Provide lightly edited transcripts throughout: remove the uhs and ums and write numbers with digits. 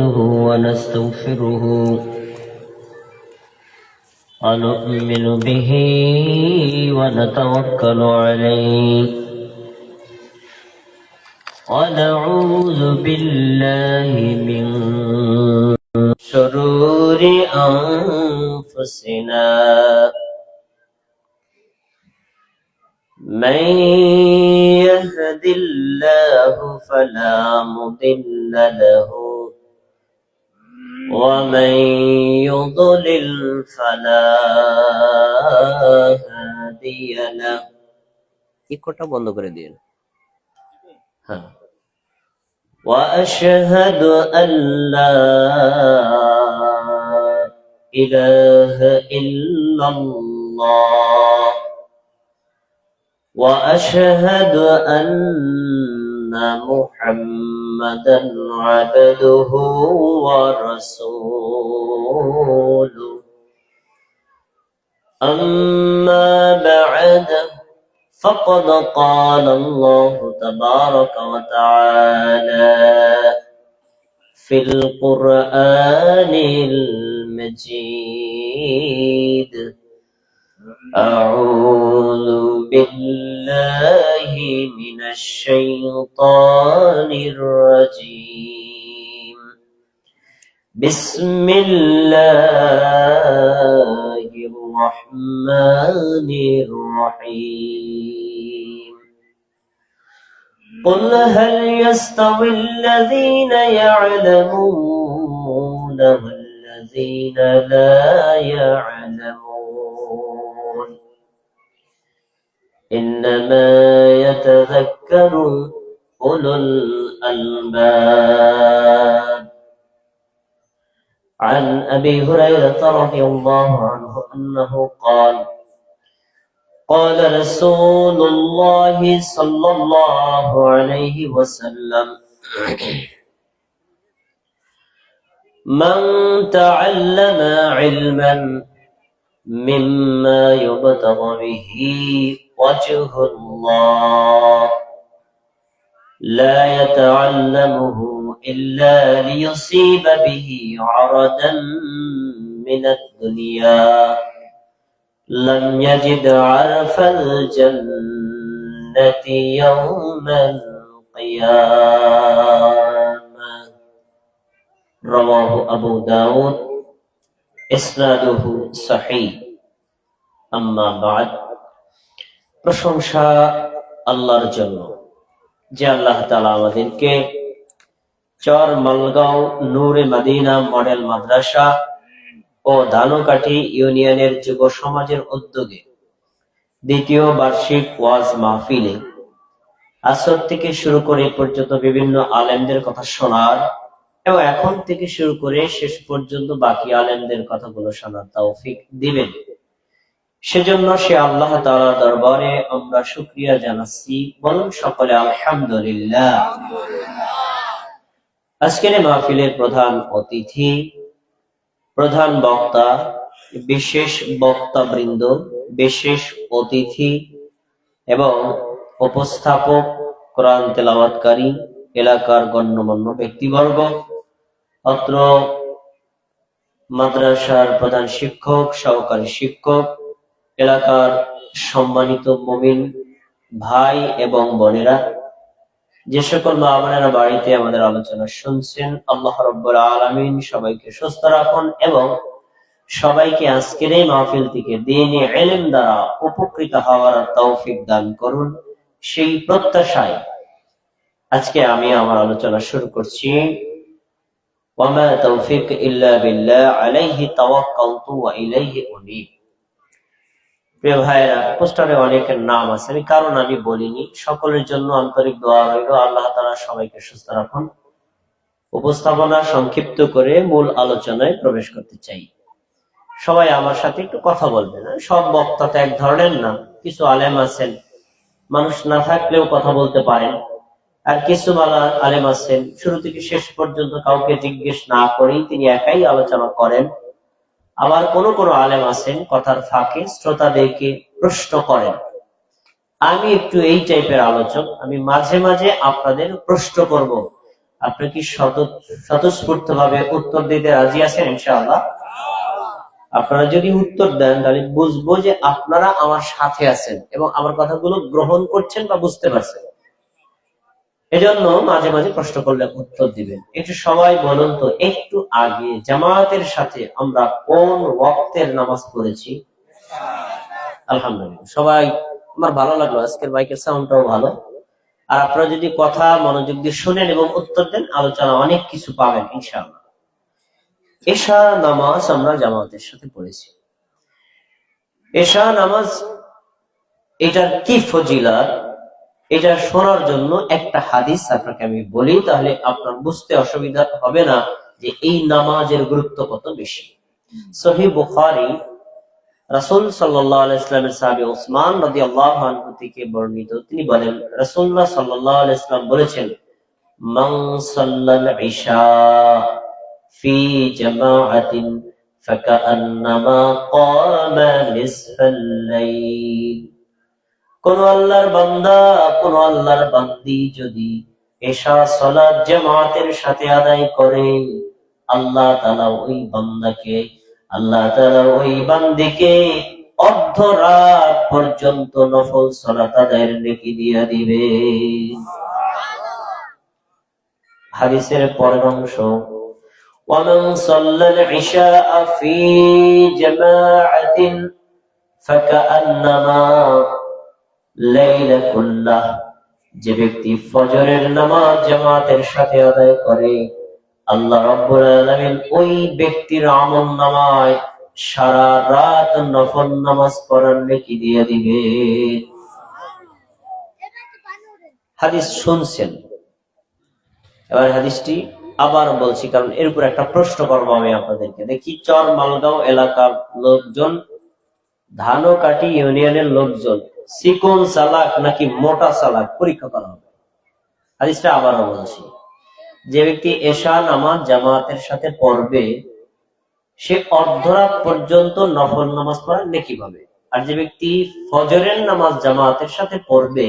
ونستغفره ونؤمن به ونتوكل عليه ونعوذ بالله من شرور أنفسنا من يهد الله فلا مضل له ومن يضلل فلا هادي له ইকোটা বন্ধ করে দিন হ্যাঁ وأشهد أن لا إله إلا الله وأشهد أن محمدا عبده ورسوله أما بعد فقد قال الله تبارك وتعالى في القرآن المجيد أعوذ بالله من الشيطان الرجيم بسم الله الرحمن الرحيم قل هل يستوي الذين يعلمون والذين لا يعلمون إنما يتذكر أولو الألباب عن أبي هريرة رضي الله عنه أنه قال قال رسول الله صلى الله عليه وسلم من تعلم علما مما يبتغى به وجه الله لا يتعلمه إلا ليصيب به عرضا من الدنيا لم يجد عرف الجنة يوم القيامة رواه أبو داود إسناده صحيح أما بعد প্রশংসা আল্লাহর জন্য যে আল্লাহ তাআলা আমাদেরকে চর মালগাঁও নূরে মদিনা মডেল মাদ্রাসা ও ধানুকাঠি ইউনিয়নের যুব সমাজের উদ্যোগে দ্বিতীয় বার্ষিক ওয়াজ মাহফিলে আসর থেকে শুরু করে পর্যন্ত বিভিন্ন আলেমদের কথা শোনার এবং এখন থেকে শুরু করে শেষ পর্যন্ত বাকি আলেমদের কথাগুলো শোনার তৌফিক দিবেন সেজন্য সে আল্লাহ তাআলার দরবারে আমরা শুকরিয়া জানাচ্ছি বলুন সকলে আলহামদুলিল্লাহ। আজকের মাহফিলের প্রধান অতিথি প্রধান বক্তা বিশেষ বক্তাবৃন্দ বিশেষ অতিথি এবং উপস্থাপক কোরআন তেলাওয়াতকারী এলাকার গণ্যমান্য ব্যক্তিবর্গ অত্র মাদ্রাসার প্রধান শিক্ষক সহকারী শিক্ষক এলাকার সম্মানিত মুমিন ভাই এবং বোনেরা যে সকল মা বোনেরা বাড়িতে আমাদের আলোচনা শুনছেন আল্লাহ রাব্বুল আলামিন সবাইকে সুস্থ রাখুন এবং সবাইকে আজকের এই মাহফিল থেকে দ্বীনি ইলম দ্বারা উপকৃত হওয়ার তৌফিক দান করুন সেই প্রত্যাশায় আজকে আমি আমার আলোচনা শুরু করছি ওয়ামা তাওফিক ইল্লা বিল্লাহ আলাইহি তাওয়াক্কালতু ওয়া ইলাইহি উনীব। প্রিয় ভাইরা পোস্টারে অনেকের নাম আছে আমি কারণ আমি বলিনি সকলের জন্য আন্তরিক দোয়া রইল আল্লাহ তাআলা সবাইকে সুস্থ রাখুন। উপস্থাপনা সংক্ষিপ্ত করে মূল আলোচনায় প্রবেশ করতে চাই। সবাই আমার সাথে একটু কথা বলবেন। সব বক্তা তো এক ধরনের না, কিছু আলেম আছেন মানুষ না থাকলেও কথা বলতে পারেন, আর কিছু আলেম আছেন শুরু থেকে শেষ পর্যন্ত কাউকে জিজ্ঞেস না করেই তিনি একাই আলোচনা করেন। আবার কোন কোন আলেম আছেন কথার ফাঁকে শ্রোতাদেরকে প্রশ্ন করেন। আমি একটু এই টাইপের আলোচক, আমি মাঝে মাঝে আপনাদের প্রশ্ন করব, আপনি কি স্বতঃস্ফূর্ত ভাবে উত্তর দিতে রাজি আছেন? ইনশাআল্লাহ। আপনারা যদি উত্তর দেন তাহলে বুঝবো যে আপনারা আমার সাথে আছেন এবং আমার কথাগুলো গ্রহণ করছেন বা বুঝতে পারছেন। এজন্য মাঝে মাঝে প্রশ্ন করলে উত্তর দিবেন। একটু সবাই বলুন তো, একটু আগে জামাতের সাথে আমরা কোন ওয়াক্তের নামাজ পড়েছি? আলহামদুলিল্লাহ, সবাই। আমার ভালো লাগলো, আজকের মাইকের সাউন্ডটাও ভালো। আর আপনারা যদি কথা মনোযোগ দিয়ে শুনেন এবং উত্তর দেন, আলোচনা অনেক কিছু পাবেন ইনশাআল্লাহ। এশা নামাজ আমরা জামাতের সাথে পড়েছি। এশা নামাজ এটার কি ফজিলত, এটা শোনার জন্য একটা হাদিস আপনাকে আমি বলি, তাহলে আপনার বুঝতে অসুবিধা হবে না যে এই নামাজের গুরুত্ব কত বেশি। সহিহ বুখারী, রাসূল সাল্লাল্লাহু আলাইহি ওয়াসাল্লামের সাহাবী উসমান রাদিয়াল্লাহু আনহু থেকে বর্ণিত, তিনি বলেন রাসূলুল্লাহ সাল্লাল্লাহু আলাইহি ওয়াসাল্লাম বলেছেন, মান সাল্লাল ইশা ফি জামাআতিন ফাকান্নামা ক্বামা নিসফাল লাইল। কোন আল্লাহর বান্দা, কোন আল্লাহর বান্দি যদি এশা সালাত জামাতের সাথে আদায় করে, আল্লাহ তাআলা ওই বান্দাকে, আল্লাহ তাআলা ওই বান্দিকে অর্ধ রাত পর্যন্ত নফল সালাত আদায়ের নেকি দিয়ে দিবে। হাদিসের পরের অংশ, ওয়ামান সাল্লাল ইশা ফি জামাআতিন ফাকান্নামা লাইলা কুল্লাহ। যে ব্যক্তি ফজরের নামাজ জামাতের সাথে আদায় করে, আল্লাহ রাব্বুল আলামিন ওই ব্যক্তির আমলনামায় সারা রাত নফল নামাজ পড়ার নেকি দিয়ে দিবে। হাদিস শুনছেন, এবার হাদিসটি আবার বলছি, কারণ এর উপর একটা প্রশ্ন করবো আমি আপনাদেরকে। দেখি চর মালগাঁও এলাকার লোকজন, ধানকাটি ইউনিয়নের লোকজন চিকন চালাক নাকি মোটা চালাক, পরীক্ষা করা হবে। হাদিসটা আবারও বলছি, যে ব্যক্তি এশা নামাজ জামাতের সাথে পড়বে সে অর্ধরাত পর্যন্ত নফল নামাজ পড়ার নেকি পাবে, আর যে ব্যক্তি ফজরের নামাজ জামাতের সাথে পড়বে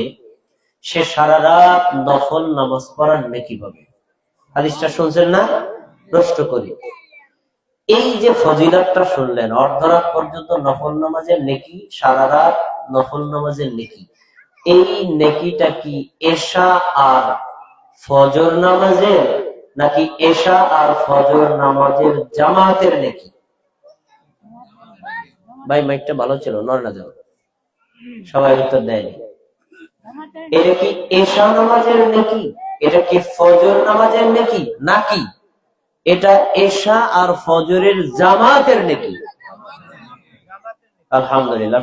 সে সারা রাত নফল নামাজ পড়ার নেকি পাবে। হাদিসটা শুনছেন না? প্রশ্ন করি, এই যে ফজিলতটা শুনলেন, অর্ধরাত পর্যন্ত নফল নামাজের নেকি, সারা রাত নফল নামাজের নেকি, এই নেকিটা কি এশা আর ফজর নামাজের নাকি এশা আর ফজর নামাজের জামাতের নেকি? ভাই মাইকটা ভালো ছিল, নড়না যাও, সবাই উত্তর দেয়নি। এটা কি এশা নামাজের নেকি, এটা কি ফজর নামাজের নেকি, নাকি এটা এশা আর ফজরের জামাতের নেকি? আলহামদুলিল্লাহ,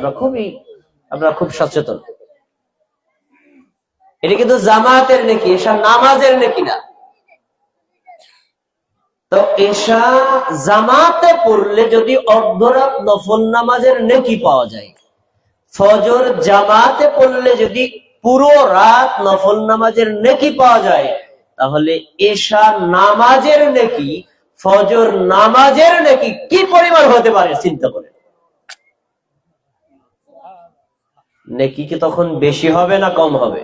আপনারা খুব সচেতন। এটা কিন্তু জামাতের নেকি, এশা নামাজের নেকি না। তো এশা জামাতে পড়লে যদি অর্ধরাত নফল নামাজের নেকি পাওয়া যায়, ফজর জামাতে পড়লে যদি পুরো রাত নফল নামাজের নেকি পাওয়া যায়, তাহলে এশা নামাজের নেকি ফজর নামাজের নেকি কি পরিমাণ হতে পারে চিন্তা করে। নেকি কি তখন বেশি হবে না কম হবে?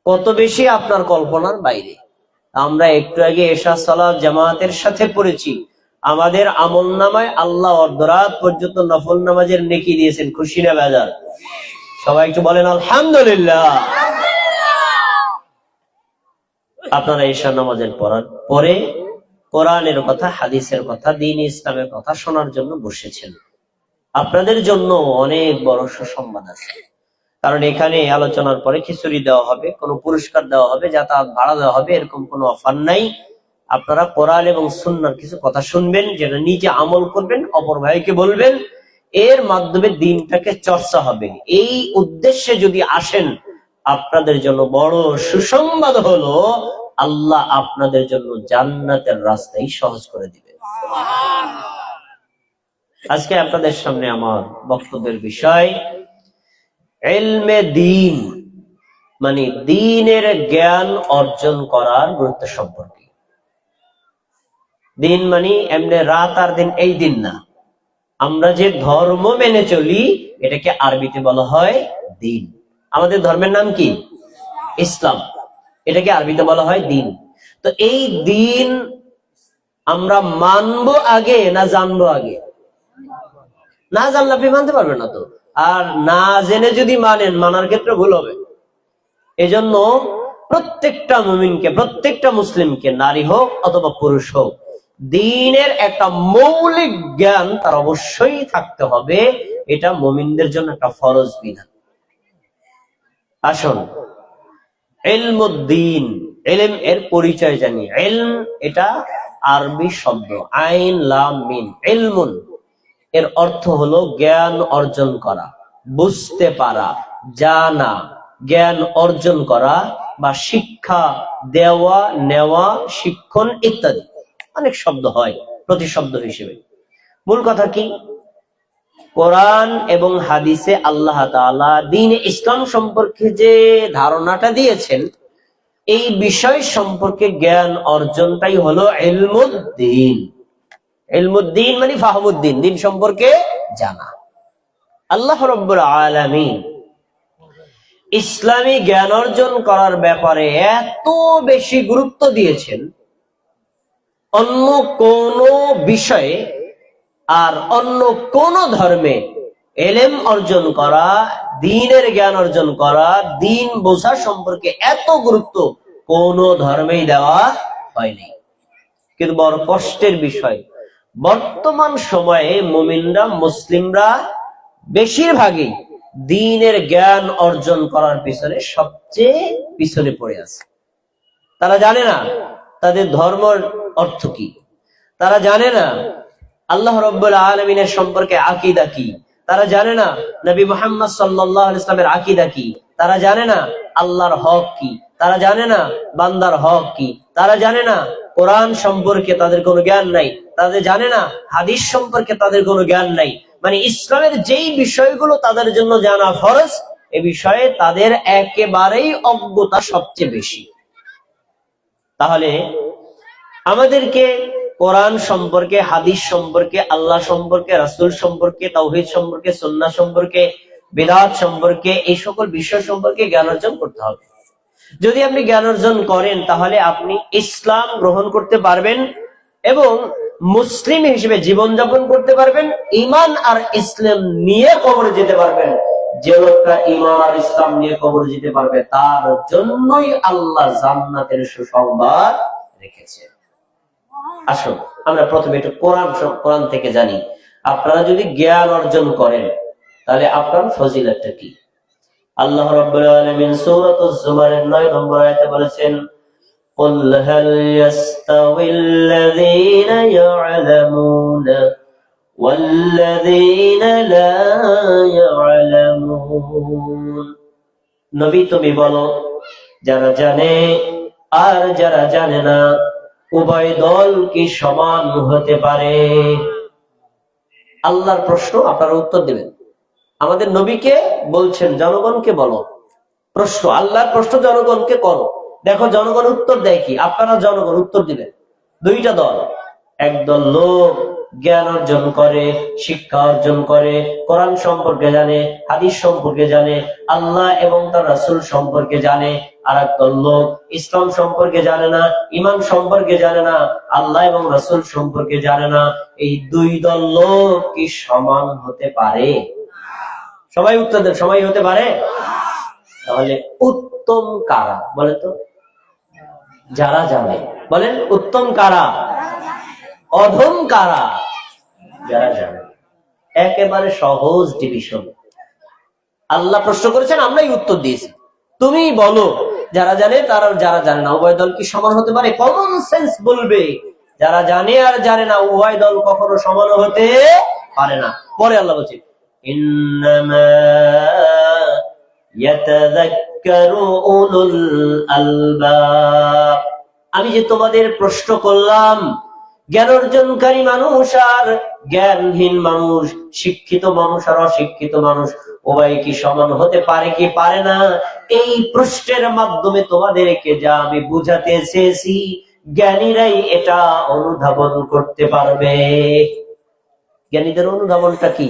কত বেশি আপনার কল্পনার বাইরে। আমরা একটু আগে এশা সালাত জামাতের সাথে পড়েছি, আমাদের আমলনামায় আল্লাহ অর্ধরাত পর্যন্ত নফল নামাজের নেকি দিয়েছেন। খুশি না বেজার? সবাই একটু বলেন আলহামদুলিল্লাহ। আপনারা এশা নামাজের পড়ার পরে কোরআনের কথা, হাদিসের কথা, দ্বীন ইসলামের কথা শোনার জন্য বসেছেন। আপনাদের জন্য অনেক বড় সুসংবাদ আছে, কারণ এখানে আলোচনার পরে খিচুড়ি দেওয়া হবে, কোনো পুরস্কার দেওয়া হবে, যাতায়াত ভাড়া দেওয়া হবে, এরকম কোনো অফার নাই। আপনারা কোরআন এবং সুন্নাহর কিছু কথা শুনবেন, যেটা নিজে আমল করবেন, অপর ভাইকে বলবেন, এর মাধ্যমে দ্বীনটাকে চর্চা হবে। এই উদ্দেশ্যে যদি আসেন, আপনাদের জন্য বড় সুসংবাদ হলো আল্লাহ আপনাদের জন্য জান্নাতের রাস্তাই সহজ করে দিবে। আজকে আপনাদের সামনে আমার বক্তব্যের বিষয় ইলমে দ্বীন, মানে দ্বীনের জ্ঞান অর্জন করার গুরুত্ব সম্পর্কে। দিন মানে এমনি রাত আর দিন, এই দিন না। আমরা যে ধর্ম মেনে চলি এটাকে আরবিতে বলা হয় দিন। আমাদের ধর্মের নাম কি? ইসলাম। এটাকে আরবিতে বলা হয় দিন। তো এই দিন আমরা মানবো আগে না জানবো আগে? না জানলে আপনি মানতে পারবেন না তো। আর না জেনে যদি মানেন, মানার ক্ষেত্রে ভুল হবে। এজন্য প্রত্যেকটা মুমিনকে, প্রত্যেকটা মুসলিমকে, নারী হোক অথবা পুরুষ হোক, দ্বীনের একটা মৌলিক জ্ঞান তার অবশ্যই থাকতে হবে। এটা মুমিনদের জন্য একটা ফরজ বিধান। আসুন ইলমুদ্দীন, ইলম এর পরিচয় জানি। ইলম এটা আরবি শব্দ, আইন লাম মিন, ইলমুন এর অর্থ হলো জ্ঞান অর্জন করা, বুঝতে পারা, জানা, জ্ঞান অর্জন করা বা শিক্ষা দেওয়া, নেওয়া, শিক্ষণ ইত্যাদি। অনেক শব্দ হয় প্রতিশব্দ হিসেবে। মূল কথা কি? কোরআন এবং হাদিসে আল্লাহ তাআলা দ্বীন ইসলাম সম্পর্কে যে ধারণাটা দিয়েছেন, এই বিষয় সম্পর্কে জ্ঞান অর্জনটাই হলো ইলমুদ্দীন। ইলমুদ্দীন মানে ফাহমুদ্দীন, দ্বীন সম্পর্কে জানা। আল্লাহ রাব্বুল আলামিন ইসলামী জ্ঞান অর্জন করার ব্যাপারে এত বেশি গুরুত্ব দিয়েছেন, অন্য কোন বিষয়ে আর অন্য কোন ধর্মে ইলম অর্জন করা, দ্বীনের জ্ঞান অর্জন করা, দ্বীন বোঝা সম্পর্কে এত গুরুত্ব কোন ধর্মেই দেওয়া হয়নি। কিন্তু বড় কষ্টের বিষয়, বর্তমান সময়ে মুমিনরা, মুসলিমরা বেশিরভাগই দ্বীনের জ্ঞান অর্জন করার পিছনে সবচেয়ে পিছনে পড়ে আছে। তারা জানে না তাদের ধর্মের অর্থ কি, তারা জানে না আল্লাহ রাব্বুল আলামিনের সম্পর্কে আকীদা কি, তারা জানে না নবী মুহাম্মদ সাল্লাল্লাহু আলাইহি ওয়াসাল্লামের আকীদা কি, তারা জানে না আল্লাহর হক কি, তারা জানে না বান্দার হক কি, তারা জানে না কোরআন সম্পর্কে তাদের কোনো জ্ঞান নাই, তাদের জানে না হাদিস সম্পর্কে তাদের কোনো জ্ঞান নাই। মানে ইসলামের যেই বিষয়গুলো তাদের জন্য জানা ফরজ, এ বিষয়ে তাদের একেবারেই অজ্ঞতা সবচেয়ে বেশি। তাহলে আমাদেরকে কোরআন সম্পর্কে, হাদিস সম্পর্কে, আল্লাহ সম্পর্কে, রাসূল সম্পর্কে, তাওহীদ সম্পর্কে, সুন্নাহ সম্পর্কে, বিদআত সম্পর্কে, এই সকল বিষয় সম্পর্কে জ্ঞান অর্জন করতে হবে। যদি আপনি জ্ঞান অর্জন করেন, তাহলে আপনি ইসলাম গ্রহণ করতে পারবেন এবং মুসলিম হিসেবে জীবনযাপন করতে পারবেন, ঈমান আর ইসলাম নিয়ে কবরে যেতে পারবেন। যে লোকটা ঈমান আর ইসলাম নিয়ে কবরে যেতে পারবে, তার জন্যই আল্লাহ জান্নাতের সুসংবাদ রেখেছে। আসুন আমরা প্রথমে একটু কোরআন থেকে জানি। আপনারা যদি জ্ঞান অর্জন করেন, তাহলে আপনার ফজিলতটা কি? আল্লাহ রাব্বুল আলামিন সূরাতুজ জুমারের 9 নম্বর আয়াতে বলেছেন, কুল হাল ইয়াস্তাউিল্লাযীনা ইয়া'লামুনা ওয়াল্লাযীনা লা ইয়া'লামুন। নবী তুমি বলো, যারা জানে আর যারা জানে না, উভয় দল কি সমান হতে পারে? আল্লাহর প্রশ্ন, আপনারা উত্তর দিবেন। আমাদের নবীকে বলছেন জনগণকে বলো, প্রশ্ন, আল্লাহর প্রশ্ন জনগণকে করো। দেখো জনগণ উত্তর দেয় কি, আপনারা জনগণ উত্তর দিবেন। দুইটা দল, একদল লোক জ্ঞান অর্জন করে, শিক্ষা অর্জন করে, কোরআন সম্পর্কে জানে, হাদিস সম্পর্কে জানে, আল্লাহ এবং তার রাসূল সম্পর্কে জানে। আর একদল লোক ইসলাম সম্পর্কে জানে না, ঈমান সম্পর্কে জানে না, আল্লাহ এবং রাসূল সম্পর্কে জানে না। এই দুই দল লোক কি সমান হতে পারে? সবাই উত্তর দেন, সবাই হতে পারে? তাহলে উত্তম কারা বলেন তো? যারা জানে। বলেন উত্তম কারা, অধম কারা? যারা জানে। একেবারে সহজ ডিভিশন। আল্লাহ প্রশ্ন করেছেন, আমরাই উত্তর দিয়েছি। তুমি বলো, যারা জানে তারা, যারা জানে না, উভয় দল কি সমান হতে পারে? কমন সেন্স বলবে যারা জানে আর জানে না উভয় দল কখনো সমান হতে পারে না। পরে আল্লাহ বলছে, ইন্নামা ইয়াতাযাক্কারু উলুল আলবাব। আমি যে তোমাদের প্রশ্ন করলাম, জ্ঞান অর্জনকারী মানুষ আর জ্ঞানহীন মানুষ, শিক্ষিত মানুষ আর অশিক্ষিত মানুষ, উভয় কি সমান হতে পারে কি পারে না, এই প্রশ্নের মাধ্যমে তোমাদেরকে যা আমি বুঝাতে চেয়েছি, জ্ঞানীরাই এটা অনুধাবন করতে পারবে। জ্ঞানীদের অনুধাবনটা কি?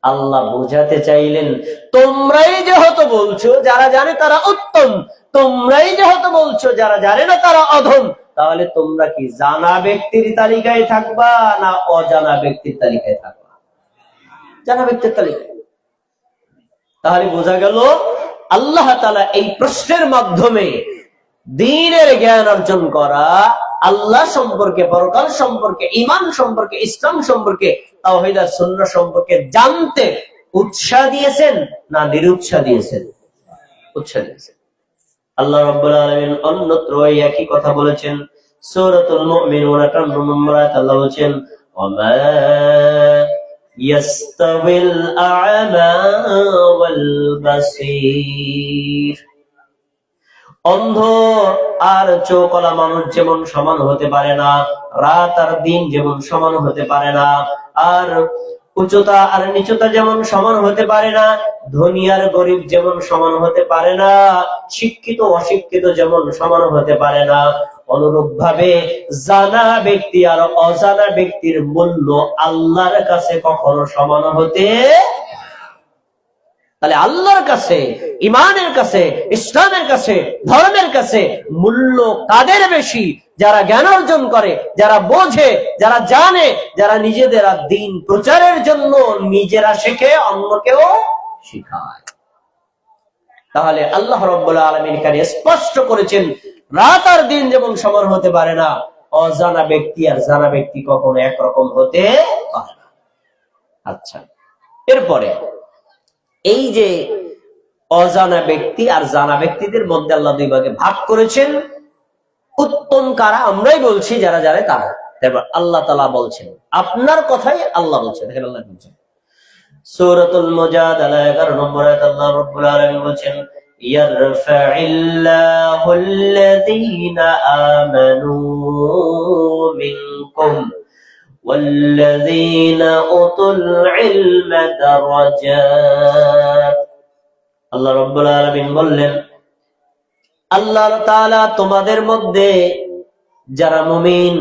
আল্লাহ বুঝাতে চাইলেন, তোমরাই যেহেতু বলছো যারা জানে তারা উত্তম, তোমরাই যেহেতু বলছো যারা জানে না তারা অধম, তাহলে তোমরা কি জানা ব্যক্তির তালিকায় থাকবা না অজানা ব্যক্তির তালিকায় থাকবা? জানা ব্যক্তির তালিকায়। তাহলে বোঝা গেল আল্লাহ তাআলা এই প্রশ্নের মাধ্যমে দ্বীনের জ্ঞান অর্জন করা, আল্লাহ সম্পর্কে, পরকাল সম্পর্কে, ঈমান সম্পর্কে, ইসলাম সম্পর্কে, তাওহীদ আর সুন্নাহ সম্পর্কে জানতে উৎসাহ দিয়েছেন না নিরুৎসাহ দিয়েছেন? উৎসাহ দিয়েছেন। আল্লাহ রাব্বুল আলামিন অন্যত্র একই কথা বলেছেন, সূরাতুল মুমিনুন 58 নম্বর আয়াত আল্লাহ বলেছেন, ওয়ামা ইয়াস্তাবিল আ'মা ওয়াল বাসীর। অন্ধ আর চোখওয়ালা মানুষ যেমন সমান হতে পারে না, রাত আর দিন যেমন সমান হতে পারে না, আর উচ্চতা আর নিচুতা যেমন সমান হতে পারে না, ধনী আর গরিব যেমন সমান হতে পারে না, শিক্ষিত অশিক্ষিত যেমন সমান হতে পারে না, অনুরূপ ভাবে জানা ব্যক্তি আর অজানা ব্যক্তির মূল্য আল্লাহর কাছে কখনো সমান হতে। তাহলে আল্লাহর কাছে, ইমানের কাছে, ইসলামের কাছে, ধর্মের কাছে মূল্য কাদের বেশি? যারা জ্ঞান অর্জন করে, যারা বোঝে, যারা জানে, যারা নিজেদের দ্বীন প্রচারের জন্য নিজেরা শেখে, অন্যকেও শেখায়। তাহলে আল্লাহ রাব্বুল আলামিন এখানে স্পষ্ট করেছেন, রাত আর দিন যেমন সমান হতে পারে না, অজানা ব্যক্তি আর জানা ব্যক্তি কখনো একরকম হতে পারে না। আচ্ছা, এরপরে এই যে অজানা ব্যক্তি আর জানা ব্যক্তিদের মধ্যে আল্লাহ দুই ভাগে ভাগ করেছেন। উত্তম কারা? আমরাই বলছি, যারা জানে তারা। তারপর আল্লাহ তাআলা বলছেন, আপনার কথাই আল্লাহ বলছেন। দেখেন আল্লাহ বলছেন সূরাতুল মুজাদালা 11 নম্বর আয়াত আল্লাহ রাব্বুল আলামিন বলছেন, ইয়ারফা'ইল্লাহুল্লাযীনা আমানু মিনকুম والذين أوتوا العلم درجات। আল্লাহ রাব্বুল আলামিন বললেন, আল্লাহ তাআলা তোমাদের মধ্যে যারা মুমিন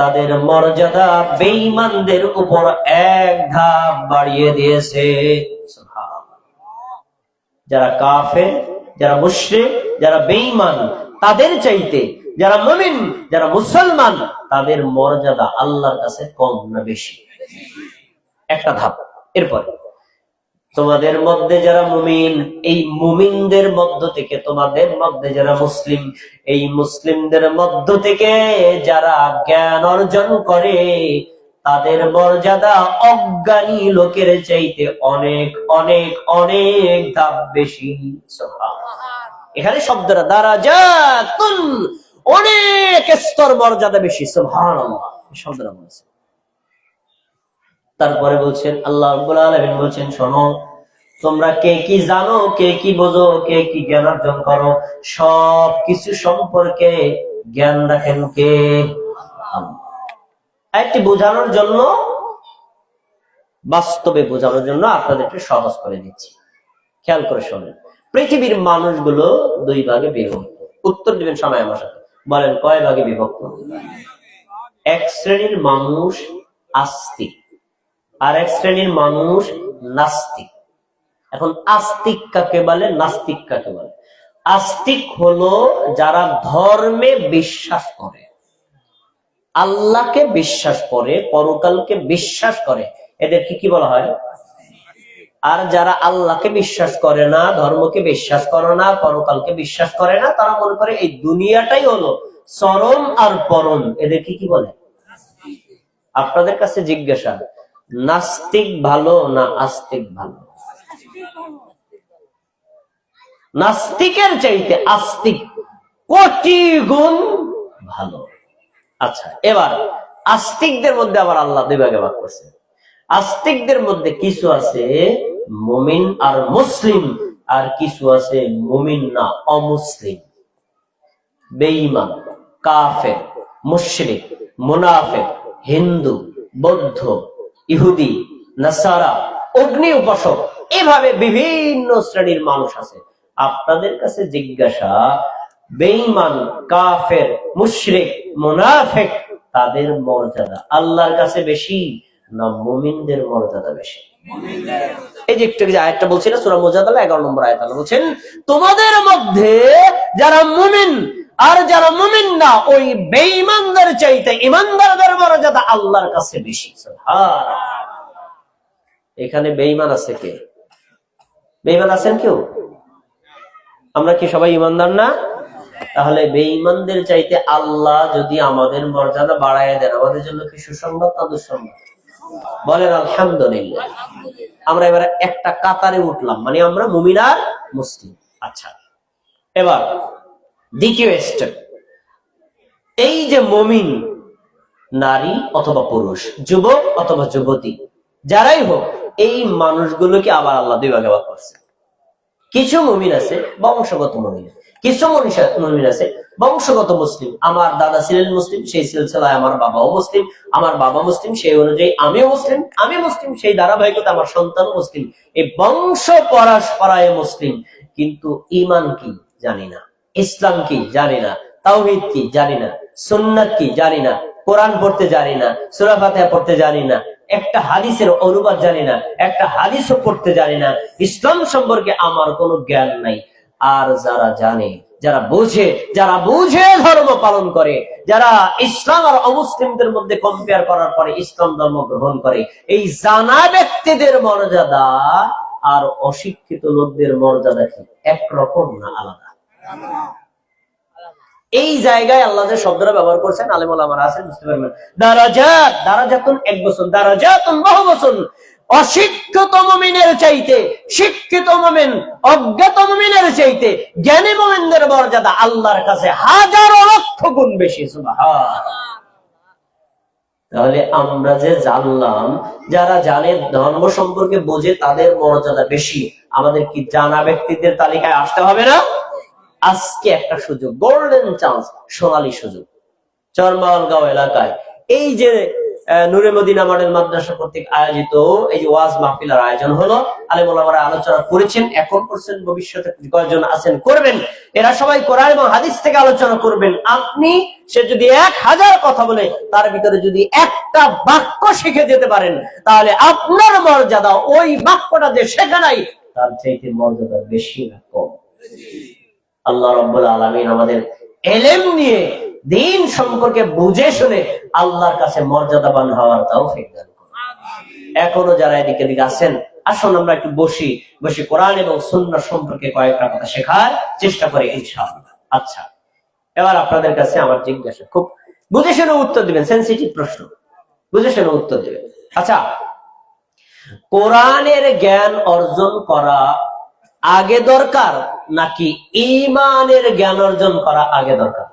তাদের মর্যাদা বেঈমানদের উপর এক ধাপ বাড়িয়ে দিয়েছে। যারা কাফের, যারা মুশরিক, যারা বেঈমান, তাদের চাইতে যারা মুমিন, যারা মুসলমান, তাদের মর্যাদা আল্লাহর কাছে কম না বেশি? একটা ধাপ। এরপর তোমাদের মধ্যে যারা মুমিন, এই মুমিনদের মধ্য থেকে তোমাদের মধ্যে যারা মুসলিম, এই মুসলিমদের মধ্য থেকে যারা জ্ঞান অর্জন করে, তাদের মর্যাদা অজ্ঞানী লোকের চাইতে অনেক অনেক অনেক ধাপ বেশি। এখানে শব্দটা দারাজাতুন, অনেক স্তর মর্যাদা বেশি। সুবহানাল্লাহ, শব্দটা বলেছে। তারপরে বলছেন আল্লাহ রাব্বুল আলামিন বলছেন, শোনো, তোমরা কে কি জানো, কে কি বোঝো, কে কি জ্ঞান অর্জন করো, সব কিছু সম্পর্কে জ্ঞান রাখেন কে? আল্লাহ। একটি বোঝানোর জন্য, বাস্তবে বোঝানোর জন্য আপনাদেরকে সহজ করে দিচ্ছি, খেয়াল করে শোনেন। পৃথিবীর মানুষগুলো দুই ভাগে বিভক্ত। উত্তর দিবেন সময় আমার সাথে। বলেন, কয় ভাগে বিভক্ত? এক শ্রেণীর মানুষ আস্তিক, আর এক শ্রেণীর মানুষ নাস্তিক। এখন আস্তিক কাকে বলে, নাস্তিক কাকে বলে? আস্তিক হলো যারা ধর্মে বিশ্বাস করে, আল্লাহকে বিশ্বাস করে, পরকালকে বিশ্বাস করে, এদেরকে কি বলা হয়? আর যারা আল্লাহকে বিশ্বাস করে না, ধর্মকে বিশ্বাস করে না, পরকালকে বিশ্বাস করে না, তারা মনে করে এই দুনিয়াটাই হলো চরম আর পরম, এদেরকে কি বলে? আপনাদের কাছে জিজ্ঞাসা, নাস্তিক ভালো না আস্তিক ভালো? নাস্তিকের চাইতে আস্তিক কোটি গুণ ভালো। আচ্ছা, এবার আস্তিকদের মধ্যে আবার আল্লাহ দুই ভাগে ভাগ করছে। আস্তিকদের মধ্যে কিছু আছে মুমিন আর মুসলিম, আর কিছু আছে মুমিন না অমুসলিম, বেঈমান, কাফের, মুশরিক, মুনাফিক, হিন্দু, বৌদ্ধ, ইহুদি, নাসারা, অগ্নি উপাসক, এভাবে বিভিন্ন শ্রেণীর মানুষ আছে। আপনাদের কাছে জিজ্ঞাসা, বেঈমান, কাফের, মুশরিক, মুনাফিক, তাদের মর্যাদা আল্লাহর কাছে বেশি না মুমিনদের মর্যাদা বেশি? এই যে একটু আয়াতটা বলছি না, সূরা মুজাদালা 11 নম্বর আয়াত, আল্লাহ বলছেন, তোমাদের মধ্যে যারা মুমিন আর যারা মুমিন না ওই বেঈমানদের চাইতে ঈমানদারদের মর্যাদা আল্লাহর কাছে বেশি। সুবহানাল্লাহ। এখানে বেঈমান আছে কে? বেঈমান আছেন কেউ? আমরা কি সবাই ঈমানদার না? তাহলে বেঈমানদের চাইতে আল্লাহ যদি আমাদের মর্যাদা বাড়ায় দেন, আমাদের জন্য কি সুসংবাদ না দুঃসংবাদ? বলেন আলহামদুলিল্লাহ। আমরা এবারে একটা কাতারে উঠলাম, মানে আমরা মুমিন আর মুসলিম। আচ্ছা, এবার দ্বিতীয় স্টেপ, এই যে মুমিন নারী অথবা পুরুষ, যুবক অথবা যুবতী, যারাই হোক, এই মানুষগুলোকে আবার আল্লাহ দুই ভাগে ভাগ করছে। কিছু মুমিন আছে বংশগত মুমিন, কিছু মুমিন আছে বংশগত মুসলিম। আমার দাদা ছিলেন মুসলিম, সেই সিলসিলায় আমার বাবাও মুসলিম, আমার বাবা মুসলিম, সেই অনুযায়ী আমিও মুসলিম, আমি মুসলিম, সেই ধারাবাহিকতা আমার সন্তানও মুসলিম। এই বংশ পরস্পরায় মুসলিম, কিন্তু ঈমান কি জানি না, ইসলাম কি জানি না, তাওহীদ কি জানি না, সুন্নাত কি জানি না, কোরআন পড়তে জানি না, সূরা ফাতিহা পড়তে জানি না, একটা হাদিসের অনুবাদ জানি না, একটা হাদিসও পড়তে জানি না, ইসলাম সম্পর্কে আমার কোনো জ্ঞান নাই। আর যারা জানে, যারা বুঝে ধর্ম পালন করে, যারা ইসলাম আর অমুসলিমদের মধ্যে কম্পেয়ার করার পরে ইসলাম ধর্ম গ্রহণ করে, এই জানা ব্যক্তিদের মর্যাদা আর অশিক্ষিত লোকদের মর্যাদা কি একরকম না আলাদা? এই জায়গায় আল্লাহ যে শব্দটা ব্যবহার করছেন, আলেম ওলামারা আছেন, বুঝতে পারবেন। দারাজাত, দারাজাতুন এক বছর, দারাজাতুন বহু বছর। অশিক্ষিত মুমিনের চাইতে শিক্ষিত মুমিন, অজ্ঞাত মুমিনের চাইতে জ্ঞানী মুমিনদের মর্যাদা আল্লাহর কাছে হাজার লক্ষ গুণ বেশি। সুবহানাল্লাহ। তাহলে আমরা যে জানলাম, যারা জানে ধর্ম সম্পর্কে বোঝে, তাদের মর্যাদা বেশি। আমাদের কি জানা ব্যক্তিদের তালিকায় আসতে হবে না? আজকে একটা সুযোগ, গোল্ডেন চান্স, সোনালী সুযোগ। চরমালগাঁও এলাকায় এই যে নূরে মদিনা মডেল মাদ্রাসা কর্তৃক আয়োজিত এই যে ওয়াজ মাহফিলের আয়োজন হলো, আলেম ওলামারা আলোচনা করেছেন, এখন করছেন, ভবিষ্যতে কয়েকজন আছেন করবেন। এরা সবাই কোরআন এবং হাদিস থেকে আলোচনা করবেন। আপনি সে যদি 1000 কথা বলে, তার ভিতরে যদি একটা বাক্য শিখে যেতে পারেন, তাহলে আপনার মর্যাদা ওই বাক্যটা যে শেখা নাই তার চাইতে মর্যাদা বেশি না কম? আল্লাহ রাব্বুল আলামিন আমাদের ইলম নিয়ে দ্বীন সম্পর্কে বুঝে শুনে আল্লাহর কাছে মর্যাদাবান হওয়ার তৌফিক দান করুন। এখনো যারা এদিকে আছেন, আসুন আমরা একটু বসি কোরআন এবং সুন্নাহ সম্পর্কে কয়েকটা কথা শেখার চেষ্টা করি ইনশাআল্লাহ। আচ্ছা, এবার আপনাদের কাছে আমার জিজ্ঞাসা, খুব বুঝে শুনে উত্তর দিবেন, সেনসিটিভ প্রশ্ন, বুঝে শুনে উত্তর দিবেন। আচ্ছা, কোরআনের জ্ঞান অর্জন করা আগে দরকার নাকি ঈমানের জ্ঞান অর্জন করা আগে দরকার?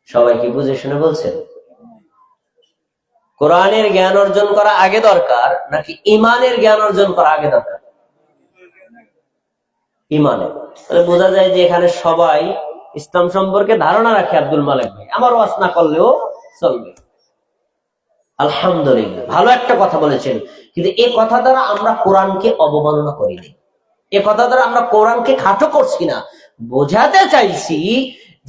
সবাই কি বুঝে শুনে বলছেন? কোরআনের জ্ঞান অর্জন করা আগে দরকার নাকি ঈমানের জ্ঞান অর্জন করা আগে দরকার? ঈমানের। তাহলে বোঝা যায় যে এখানে সবাই ইসলাম সম্পর্কে ধারণা রাখে। আব্দুল মালিক ভাই, আমার ওয়াজ না করলেও চলবে। আলহামদুলিল্লাহ, ভালো একটা কথা বলেছেন। কিন্তু এই কথা দ্বারা আমরা কোরআনকে অবমাননা করি না, এ কথা দ্বারা আমরা কোরআনকে খাটো করছি না। বোঝাতে চাইছি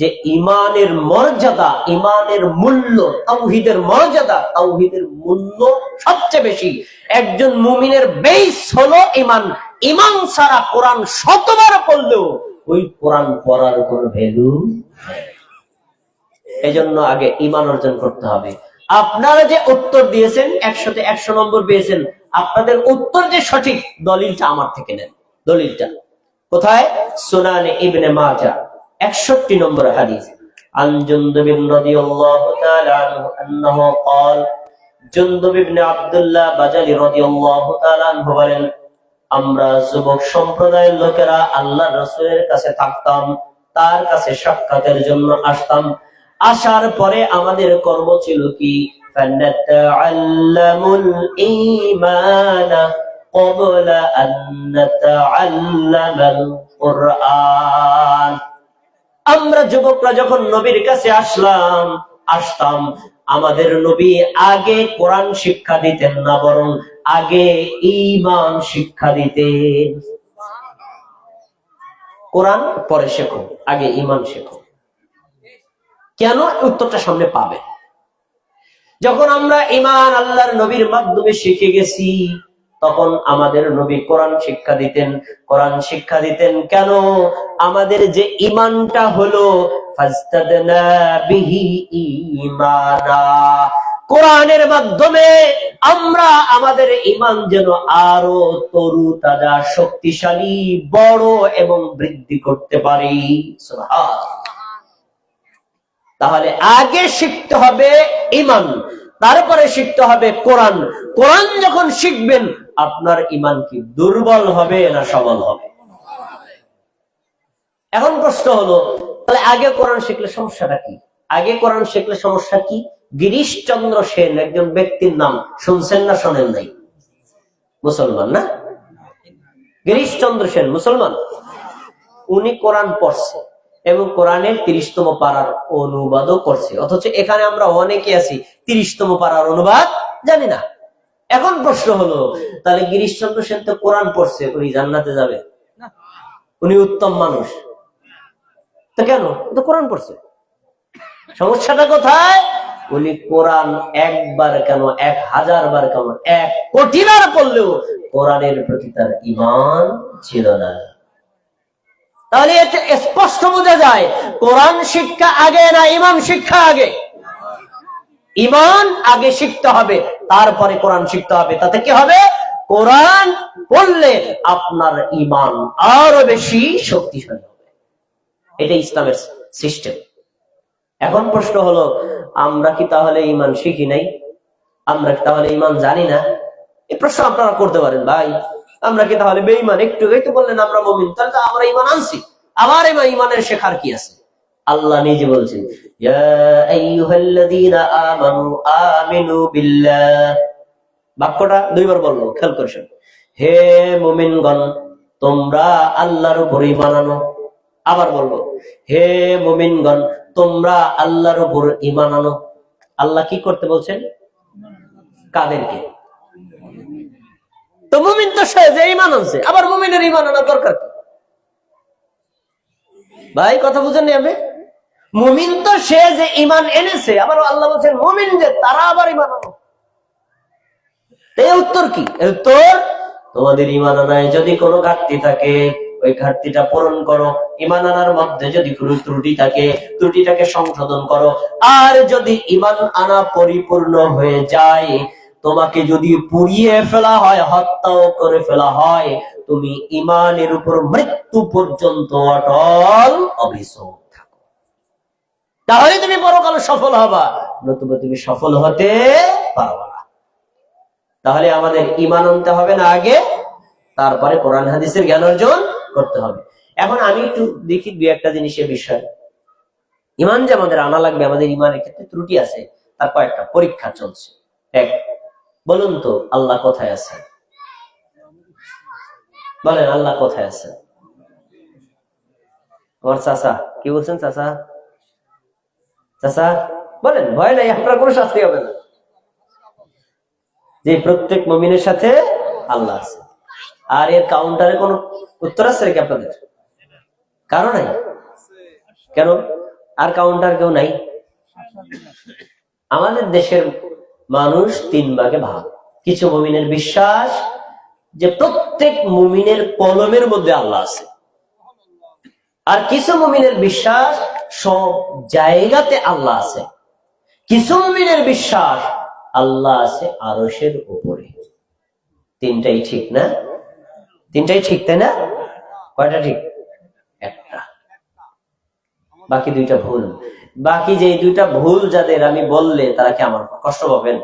যে ঈমানের মর্যাদা, ঈমানের মূল্য, তাওহীদের মর্যাদা, তাওহীদের মূল্য সবচেয়ে বেশি। একজন মুমিনের বেস হলো ঈমান। ঈমান ছাড়া কোরআন শতবার পড়লেও ওই কোরআন পড়ার কোনো ভ্যালু নেই। এজন্য আগে ঈমান অর্জন করতে হবে। আপনারা যে উত্তর দিয়েছেন 100-তে 100 নম্বর পেয়েছেন, আপনাদের উত্তর যে সঠিক, দলিলটা আমার থেকে নেন। দলিলটা কোথায়? সুনানে ইবনে মাজাহ 61 নম্বর হাদিস। আন জুনদুব রাদিয়াল্লাহু তাআলা আনহু আন্নাহু قال, জুনদুব ইবনে আব্দুল্লাহ বাজালি রাদিয়াল্লাহু তাআলা আনহু বলেন, আমরা যুবক সম্প্রদায়ের লোকেরা আল্লাহর রাসূলের কাছে থাকতাম, তার কাছে সাক্ষাতের জন্য আসতাম। আসার পরে আমাদের কর্ম ছিল কি? ফানাতাআল্লামুল ঈমানা ক্বাবলা আন নাতাআল্লামাল কুরআন। আমরা যুবকরা যখন নবীর কাছে আসতাম, আমাদের নবী আগে কোরআন শিক্ষা দিতেন না, বরং আগে ঈমান শিক্ষা দিতেন। কোরআন পরে শেখো, আগে ঈমান শেখো। কেন? উত্তরটা সামনে পাবে। যখন আমরা ঈমান আল্লাহর নবীর মাধ্যমে শিখে গেছি, তখন আমাদের নবী কোরআন শিক্ষা দিতেন। কোরআন শিক্ষা দিতেন কেন? আমাদের যে ঈমানটা হলো ফাজতাদনা বিহি ঈমানা, কোরআনের মাধ্যমে আমরা আমাদের ঈমান যেন আরো তরু তাজা, শক্তিশালী, বড় এবং বৃদ্ধি করতে পারি। সুবহানাল্লাহ। তাহলে আগে শিখতে হবে ঈমান, তারপরে শিখতে হবে কোরআন। কোরআন যখন শিখবেন আপনার ঈমান কি দুর্বল হবে না সবল হবে? এখন প্রশ্ন হলো, তাহলে আগে কোরআন শিখলে সমস্যাটা কি? আগে কোরআন শিখলে সমস্যা কি? গিরিশচন্দ্র সেন একজন ব্যক্তির নাম শুনছেন না শোনেন নাই? মুসলমান না? গিরিশচন্দ্র সেন মুসলমান। উনি কোরআন পড়ছে এবং কোরআনের 30তম পারার অনুবাদও করছে, অথচ এখানে আমরা অনেকে আছি 30তম পারার অনুবাদ জানি না। এখন প্রশ্ন হলো, তাহলে গিরিশচন্দ্র সেন তো কোরআন পড়ছে, উনি জান্নাতে যাবে? উনি উত্তম মানুষ, তো কেন? তো কোরআন পড়ছে। সমস্যাটা কোথায়? উনি কোরআন একবার কেন, 1000 বার কেন, 1 কোটি বার পড়লেও কোরআনের প্রতি তার ঈমান ছিল না। তাহলে এটা স্পষ্ট বোঝা যায় কোরআন শিক্ষা আগে না ঈমান শিক্ষা আগে? ঈমান আগে শিখতে হবে, তারপরে কোরআন শিখতে হবে। তাতে কি হবে? কোরআন পড়লে আপনার ঈমান আরো বেশি শক্তিশালী হবে। এটা ইসলামের সিস্টেম। এখন প্রশ্ন হলো, আমরা কি তাহলে ঈমান শিখি নাই? আমরা কি তাহলে ঈমান জানি না? এই প্রশ্ন আপনারা করতে পারেন। ভাই, আমরা কি তাহলে বেঈমান? একটু তো বললেন আমরা মুমিন, তাহলে তো আমরা ঈমান আনছি, আবার ঈমানের শেখার কি আছে? আল্লাহ নিজে বলছেন, ইয়া আইয়ুহাল্লাযীনা আমানু আমিনু বিল্লাহ। বাক্যটা 2 বার বললো, খেয়াল করছেন? হে মুমিনগণ, তোমরা আল্লাহর উপর ঈমান আনো। আবার বলবো, হে মুমিনগণ, তোমরা আল্লাহর উপর ঈমান আনো। আল্লাহ কি করতে বলছেন? কাদেরকে? তো মুমিন তো সে যে ঈমান আনছে, আবার মুমিনের ঈমান আনার দরকার কি? ভাই, কথা বুঝেন নি? আমি মুমিন তো সে যে ঈমান এনেছে, আবার আল্লাহ বলছেন মুমিন যে তারা আবার ঈমান আনো। এই উত্তর কি? উত্তর, তোমাদের ঈমান আনায় যদি কোনো ঘাটতি থাকে ওই ঘাটতিটা পূরণ করো, ঈমান আনার মধ্যে যদি কোনো ত্রুটি থাকে ত্রুটিটাকে সংশোধন করো। আর যদি ঈমান আনা পরিপূর্ণ হয়ে যায়, তোমাকে যদি পুড়িয়ে ফেলা হয়, হত্যাও করে ফেলা হয়, তুমি ঈমানের উপর মৃত্যু পর্যন্ত অটল অবিচল থাকো, তাহলে তুমি পরকালে সফল হবা, নতুবা তুমি সফল হতে পারবা না। তাহলে আমাদের ঈমান আনতে হবে না আগে, তারপরে কোরআন হাদিসের জ্ঞান অর্জন করতে হবে। এখন আমি একটু দেখি 2-1টা জিনিসের বিষয়। ঈমান যে আমাদের আনা লাগবে, আমাদের ঈমানের ক্ষেত্রে ত্রুটি আছে, তার কয়েকটা পরীক্ষা চলছে। এক, বলুন তো আল্লাহ কোথায় আছে? বলেন, আল্লাহ কোথায় আছে? আমার চাচা কি বলছেন? চাচা চাচা বলেন, ভয় নাই, আপনার কোনো শাস্তি হবে না। যে প্রত্যেক মুমিনের সাথে আল্লাহ আছে। আর এর কাউন্টারে কোন উত্তর আছে নাকি আপনাদের? কারো নাই? কেন? আর কাউন্টার কেউ নাই? আমাদের দেশের মানুষ 3 ভাগে ভাগ। কিছু মুমিনের বিশ্বাস যে প্রত্যেক মুমিনের কলমের মধ্যে আল্লাহ আছে, আর কিছু মুমিনের বিশ্বাস সব জায়গাতে আল্লাহ আছে। কিছু মুমিনের বিশ্বাস আল্লাহ আছে আরশের উপরে। 3টাই ঠিক না? 3টাই ঠিক, তাই না? কয়টা ঠিক? একটা, বাকি 2টা ভুল। বাকি যে 2টা ভুল যাদের আমি বললে তারা কি আমার কষ্ট পাবেন?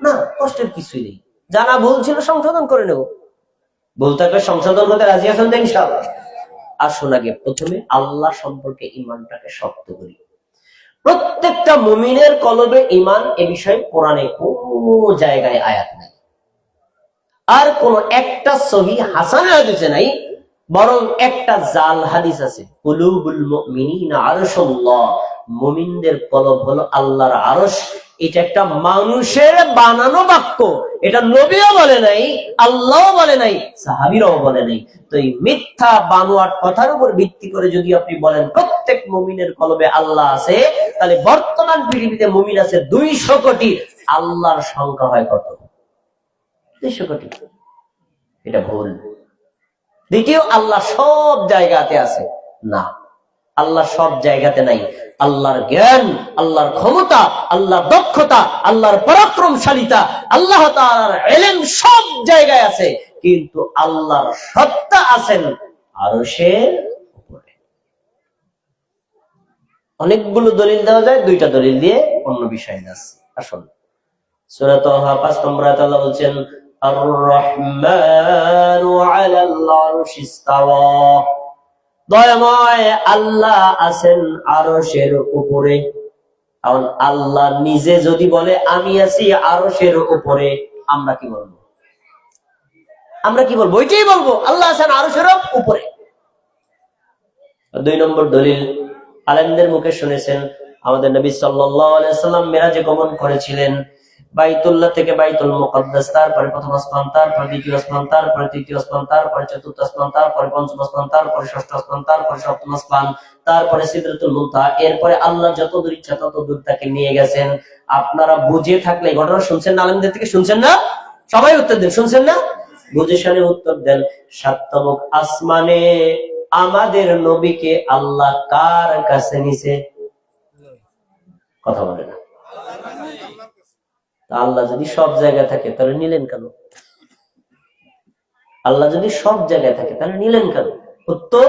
না, কষ্টের কিছুই নেই। জানা ভুল ছিল, সংশোধন করে নেব। ভুল থাকলে সংশোধন হতে রাজি আছেন তো ইনশাআল্লাহ? আসুন আগে প্রথমে আল্লাহ সম্পর্কে ঈমানটাকে শক্ত করি। প্রত্যেকটা মুমিনের কলবে ঈমান, এ বিষয়ে কোরআনে কোনো জায়গায় আয়াত নাই, আর কোন একটা সহিহ হাসান হাদিসে নাই, বরং একটা জাল হাদিস আছে। কুলুবুল মুমিনিনা আরশুল্লাহ, মুমিনদের কলব হলো আল্লাহর আরশ। এটা একটা মানুষের বানানো বাক্য, এটা নবীও বলে নাই, আল্লাহও বলে নাই, সাহাবীরাও বলে নাই। তো এই মিথ্যা বানোয়াট কথার উপর ভিত্তি করে যদি আপনি বলেন প্রত্যেক মুমিনের কলবে আল্লাহ আছে, তাহলে বর্তমান পৃথিবীতে মুমিন আছে 200 কোটি, আল্লাহর সংখ্যা হয় কত? 200 কোটি। এটা ভুল। দ্বিতীয়, আল্লাহ সব জায়গাতে আছে না, আল্লাহ সব জায়গাতে নাই। আল্লাহর জ্ঞান, আল্লাহর ক্ষমতা, আল্লাহর দক্ষতা, আল্লাহর পরাক্রমশালিতা, আল্লাহ তাআলার ইলম সব জায়গায় আছে, কিন্তু আল্লাহর সত্তা আছেন আরশের উপরে। অনেকগুলো দলিল দেওয়া যায়, দুইটা দলিল দিয়ে অন্য বিষয় আছে। আসুন সূরা তাহা ৫ নম্বর আয়াতে আল্লাহ বলছেন আর-রাহমানু আলাল আরশি ইসতাওয়া, দয়াময় আল্লাহ আছেন আরশের উপরে। কারণ আল্লাহ নিজে যদি বলে আমি আছি আরশের উপরে, আমরা কি বলবো? আমরা কি বলবো? ওইটাই বলবো, আল্লাহ আছেন আরশের উপরে। ২ নম্বর দলিল, আলেমদের মুখে শুনেছেন আমাদের নবী সাল্লাল্লাহু আলাইহি ওয়াসাল্লাম মিরাজে গমন করেছিলেন বাইতুল্লাহ থেকে বাইতুল মুকাদ্দাস, তারপরে প্রথম আসমান, তারপরে দ্বিতীয় আসমান, তারপরে তৃতীয় আসমান, তারপরে চতুর্থ আসমান, তারপরে পঞ্চম আসমান, তারপরে ষষ্ঠ আসমান, তারপরে সপ্তম আসমান, তারপরে সিদরাতুল মুনতাহা। এরপরে আল্লাহ যত দূর ইচ্ছা তত দূর তাকে নিয়ে গেছেন। আপনারা বুঝে থাকলে ঘটনা শুনছেন না? আলেমদের থেকে শুনছেন না? সবাই উত্তর দেন, শুনছেন না? বুঝে শুনে উত্তর দেন। সাততম আসমানে আমাদের নবীকে আল্লাহ কার কাছে নিছে? কথা বলে না। আল্লাহ যদি সব জায়গায় থাকে তাহলে নিলেন কেন? আল্লাহ যদি সব জায়গায় থাকে তাহলে নিলেন কেন? উত্তর,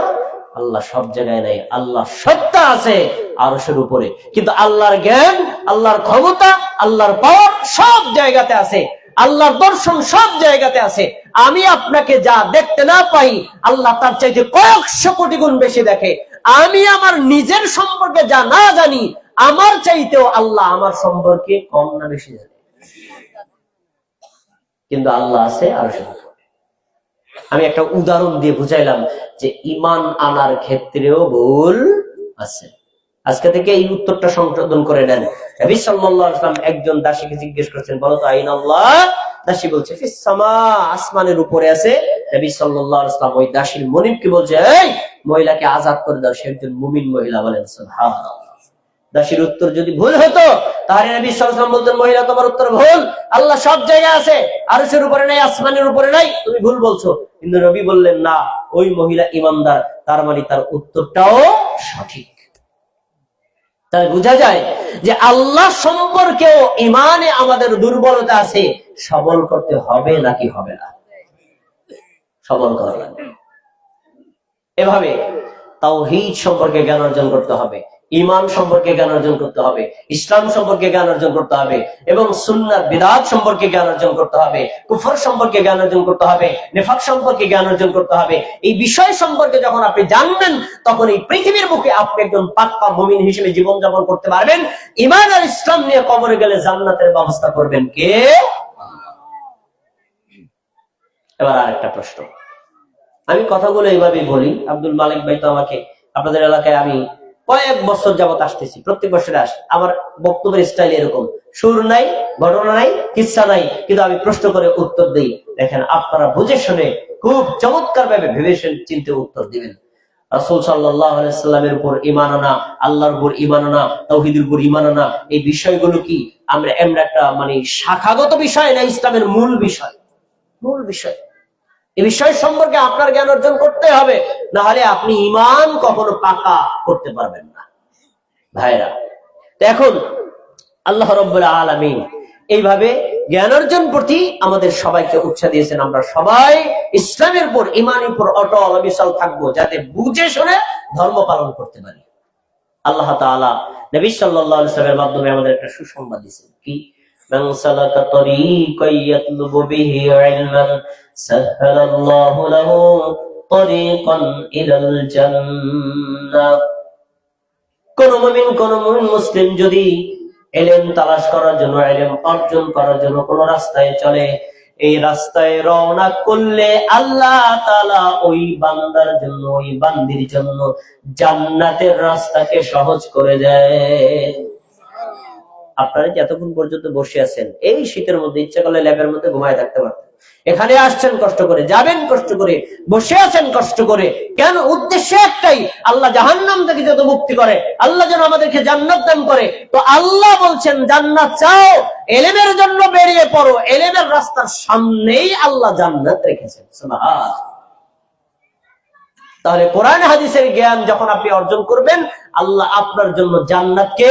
আল্লাহ সব জায়গায় নাই, আল্লাহ সত্তা আছে আরশের উপরে, কিন্তু আল্লাহর জ্ঞান, আল্লাহর ক্ষমতা, আল্লাহর পাওয়ার সব জায়গাতে আছে, আল্লাহর দর্শন সব জায়গাতে আছে। আমি আপনাকে যা দেখতে না পাই, আল্লাহ তার চাইতে কয়েকশো কোটি গুণ বেশি দেখে। আমি আমার নিজের সম্পর্কে যা না জানি, আমার চাইতেও আল্লাহ আমার সম্পর্কে কম না বেশি জানে, কিন্তু আল্লাহ আছে আরশের উপরে। আমি একটা উদাহরণ দিয়ে বুঝাইলাম যে ঈমান আনার ক্ষেত্রেও ভুল আছে। আজকে থেকে এই উত্তরটা সংশোধন করে নেন। নবী সাল্লাল্লাহু আলাইহি ওয়াসাল্লাম একজন দাসীকে জিজ্ঞেস করেছেন, বলো তো আইন আল্লাহ? দাসী বলছে ফিস সামা, আসমানের উপরে আছে। নবী সাল্লাল্লাহু আলাইহি ওয়াসাল্লাম ওই দাসীর মনিবকে বলছে, এই মহিলাকে আযাদ করে দাও, সে একজন মুমিন মহিলা। বলেন সুবহানাল্লাহ। দাসীর উত্তর যদি ভুল হতো তাহলে নবী সাল্লাল্লাহু আলাইহি ওয়াসাল্লাম বলতেন, মহিলা তোমার উত্তর ভুল, আল্লাহ সব জায়গায় আছে, আরশের উপরে নাই, আসমানের উপরে নাই, তুমি ভুল বলছো। কিন্তু নবী বললেন না, ওই মহিলা ঈমানদার, তার মানে তার উত্তরটাও সঠিক। তাই বোঝা যায় যে আল্লাহ সম্পর্কেও ঈমানে আমাদের দুর্বলতা আছে, সবল করতে হবে নাকি হবে না? সবল করা লাগবে। এভাবে তাওহীদ সম্পর্কে জ্ঞান অর্জন করতে হবে, ঈমান সম্পর্কে জ্ঞান অর্জন করতে হবে, ইসলাম সম্পর্কে জ্ঞান অর্জন করতে হবে, এবং সুন্নাত বিদআত সম্পর্কে জ্ঞান অর্জন করতে হবে, কুফর সম্পর্কে জ্ঞান অর্জন করতে হবে, নিফাক সম্পর্কে জ্ঞান অর্জন করতে হবে। এই বিষয় সম্পর্কে যখন আপনি জানবেন, তখন এই পৃথিবীর বুকে আপনি একজন পাক্কা মুমিন হিসেবে জীবনযাপন করতে পারবেন। ঈমান আর ইসলাম নিয়ে কবরে গেলে জান্নাতের ব্যবস্থা করবেন কে? এবার আরেকটা প্রশ্ন, আমি কথাগুলো এইভাবেই বলি। আব্দুল মালিক ভাই তো আমাকে, আপনাদের এলাকায় আমি কয়েক বছর যাবত আসতেছি, প্রত্যেক বছরে আসি। আমার বক্তব্যের স্টাইল এরকম, সুর নাই, ঘটনা নাই, কিচ্ছা নাই, কিন্তু আমি প্রশ্ন করে উত্তর দিই। দেখেন, আপনারা বুঝে শুনে খুব চমৎকার ভাবে ভেবে চিন্তে উত্তর দিবেন। রাসূল সাল্লাল্লাহু আলাইহি ওয়াসাল্লামের উপর ঈমান আনা, আল্লাহর উপর ঈমান আনা, তাওহীদের উপর ঈমান আনা, এই বিষয়গুলো কি আমরা একটা মানে শাখাগত বিষয় না, ইসলামের মূল বিষয়। মূল বিষয়। এই বিষয় সম্পর্কে আপনার জ্ঞান অর্জন করতে হবে, না হলে আপনি ঈমান কখনো পাকা করতে পারবেন না। ভাইরা, এখন আল্লাহ রাব্বুল আলামিন এইভাবে জ্ঞান অর্জন প্রতি আমাদের সবাইকে উৎসাহ দিয়েছেন। আমরা সবাই ইসলামের উপর, ঈমানের উপর অটল অবিচল থাকবো, যাতে বুঝে শুনে ধর্ম পালন করতে পারি। আল্লাহ তাআলা নবী সাল্লাল্লাহু আলাইহি ওয়াসাল্লামের মাধ্যমে আমাদের একটা সুসংবাদ দিয়েছেন, কি? মান সালাকা তরিকান ইয়াতলুবু বিহি ইলমান সাহহালাল্লাহু লাহু তরিকান ইলাল জান্নাহ। কোন মুমিন মুসলিম যদি ইলম তালাশ করার জন্য, ইলম অর্জন করার জন্য কোন রাস্তায় চলে, এই রাস্তায় রওনা করলে আল্লাহ তাআলা ওই বান্দার জন্য, ওই বান্দির জন্য জান্নাতের রাস্তাকে সহজ করে দেয়। আপনারা যে এতক্ষণ পর্যন্ত বসে আছেন, এই শীতের মধ্যে ইচ্ছা করলে ল্যাবের মধ্যে ঘুমায় থাকতে পারতেন। এখানে আসছেন কষ্ট করে, যাবেন কষ্ট করে, বসে আছেন কষ্ট করে। কেন? উদ্দেশ্য একটাই, আল্লাহ জাহান্নাম থেকে যত মুক্তি করে, আল্লাহ যেন আমাদেরকে জান্নাত দান করে। তো আল্লাহ বলছেন জান্নাত চাও, এলেমের জন্য বেরিয়ে পড়ো। এলেমের রাস্তার সামনেই আল্লাহ জান্নাত রেখেছেন। সুবহানাল্লাহ। তাহলে কোরআন হাদিসের জ্ঞান যখন আপনি অর্জন করবেন, আল্লাহ আপনার জন্য জান্নাতকে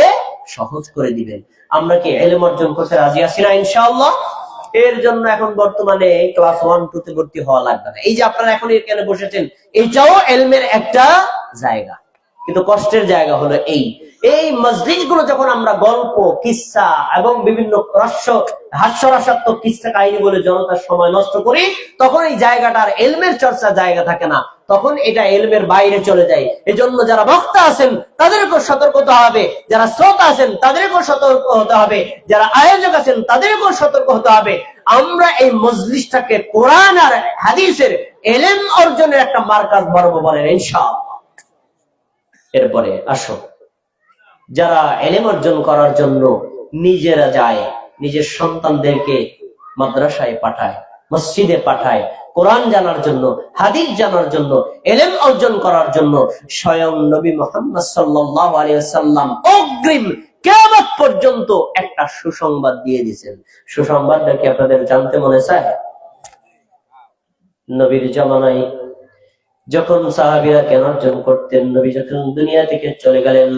সহজ করে দিবেন। আমরা কি ইলম অর্জন করতে রাজি আছি না ইনশাআল্লাহ? এর জন্য এখন বর্তমানে ক্লাস 1-2 তে ভর্তি হওয়া লাগবে না। এই যে আপনারা এখন এখানে বসেছেন, এটাও ইলমের একটা জায়গা, কিন্তু কষ্টের জায়গা হলো এই মজলিসগুলো যখন আমরা গল্প, কিসসা এবং বিভিন্ন হাস্যরসাত্মক কিসসা কাহিনী বলে জনতার সময় নষ্ট করি, তখন এই জায়গাটার ইলমের চর্চা জায়গা থাকে না, তখন এটা ইলমের বাইরে চলে যায়। এজন্য যারা বক্তা আছেন তাদেরকেও সতর্ক হতে হবে, যারা শ্রোতা আছেন তাদেরকেও সতর্ক হতে হবে, যারা আয়োজক আছেন তাদেরকেও সতর্ক হতে হবে। আমরা এই মজলিসটাকে কোরআন আর হাদিসের ইলম অর্জনের একটা মার্কাজ বানাবো বলেন ইনশাআল্লাহ। এরপরে আসো, যারা ইলম অর্জন করার জন্য নিজেরা যায়, নিজের সন্তানদেরকে মাদ্রাসায় পাঠায়, মসজিদে পাঠায়, কোরআন জানার জন্য, হাদিস জানার জন্য, ইলম অর্জন করার জন্য, স্বয়ং নবী মুহাম্মদ সাল্লাল্লাহু আলাইহি ওয়াসাল্লাম অগ্রিম কিয়ামত পর্যন্ত একটা সুসংবাদ দিয়ে দিয়েছেন। সুসংবাদটা কি আপনাদের জানতে মনে চায়? নবীর জামানায় যখন সাহাবীরা জ্ঞান অর্জন করতেন, নবী যখন দুনিয়া থেকে চলে গেলেন,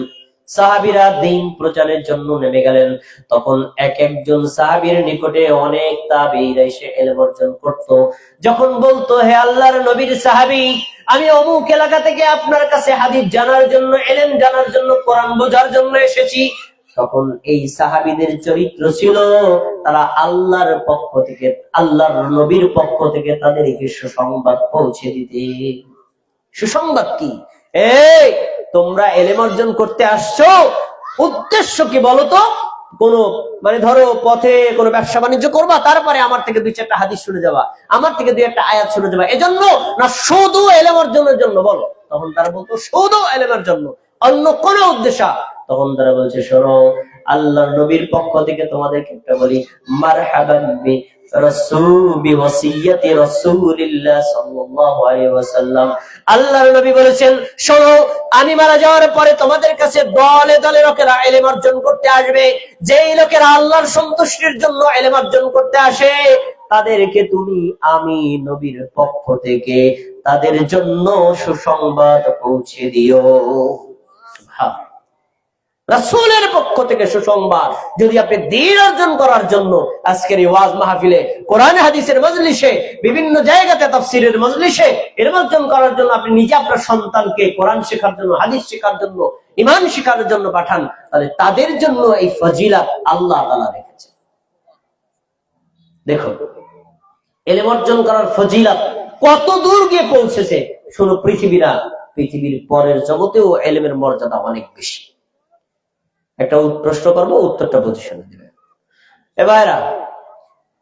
সাহাবীরা দ্বীন প্রচারের জন্য নেমে গেলেন, তখন এক একজন সাহাবীর নিকটে অনেক তাবেঈরা এসে ইলম অর্জন করত। যখন বলতো, হে আল্লাহর নবীর সাহাবী, আমি অমুক এলাকা থেকে আপনার কাছে হাদিস জানার জন্য, ইলম জানার জন্য, কোরআন বোঝার জন্য এসেছি, তখন এই সাহাবীদের চরিত্র ছিল তারা আল্লাহর পক্ষ থেকে, আল্লাহর নবীর পক্ষ থেকে তাদেরকে সুসংবাদ পৌঁছে দিতে। সুসংবাদ কি? এই তোমরা ইলম অর্জন করতে আসছো, উদ্দেশ্য কি বলতো? কোন ধরো পথে কোনো ব্যবসা বাণিজ্য করবা, তারপরে আমার থেকে 2-4টা হাদিস শুনে যাবা, আমার থেকে 2-1টা আয়াত শুনে যাবা, এজন্য না শুধু ইলম অর্জনের জন্য? বলো। তখন তারা বলতো শুধু ইলমের জন্য, অন্য কোন উদ্দেশ্য? তখন তারা বলছে, শোনো, আল্লাহর নবীর পক্ষ থেকে তোমাদেরকে একটা বলি, মারহাবান বি রাসূলি ওয়াসিয়াতি রাসূলিল্লাহ সাল্লাল্লাহু আলাইহি ওয়াসাল্লাম। আল্লাহর নবী বলেছেন, শোনো, আমি মারা যাওয়ার পরে তোমাদের কাছে দলে দলে লোকেরা ইলম অর্জন করতে আসবে। যেই লোকেরা আল্লাহর সন্তুষ্টির জন্য ইলম অর্জন করতে আসে, তাদেরকে তুমি আমি নবীর পক্ষ থেকে তাদের জন্য সুসংবাদ পৌঁছে দিও। রাসূলের পক্ষ থেকে সুসংবাদ। যদি আপনি দ্বীন অর্জন করার জন্য আজকের এই ওয়াজ মাহফিলে, কোরআন হাদিসের মজলিসে, বিভিন্ন জায়গাতে তাফসীরের মজলিসে ইলম অর্জন করার জন্য আপনি নিজে আপনার সন্তানকে কোরআন শেখার জন্য, হাদিস শেখার জন্য, ঈমান শেখার জন্য পাঠান, তাহলে তাদের জন্য এই ফজিলত আল্লাহ তাআলা রেখেছেন। দেখুন, ইলম অর্জন করার ফজিলত কত দূর গিয়ে পৌঁছেছে। শুনো, পৃথিবীর পরের জগতেও ইলমের মর্যাদা অনেক বেশি। একটা প্রশ্ন করবো, উত্তরটা পজিশনে দিবে। এ ভাইরা,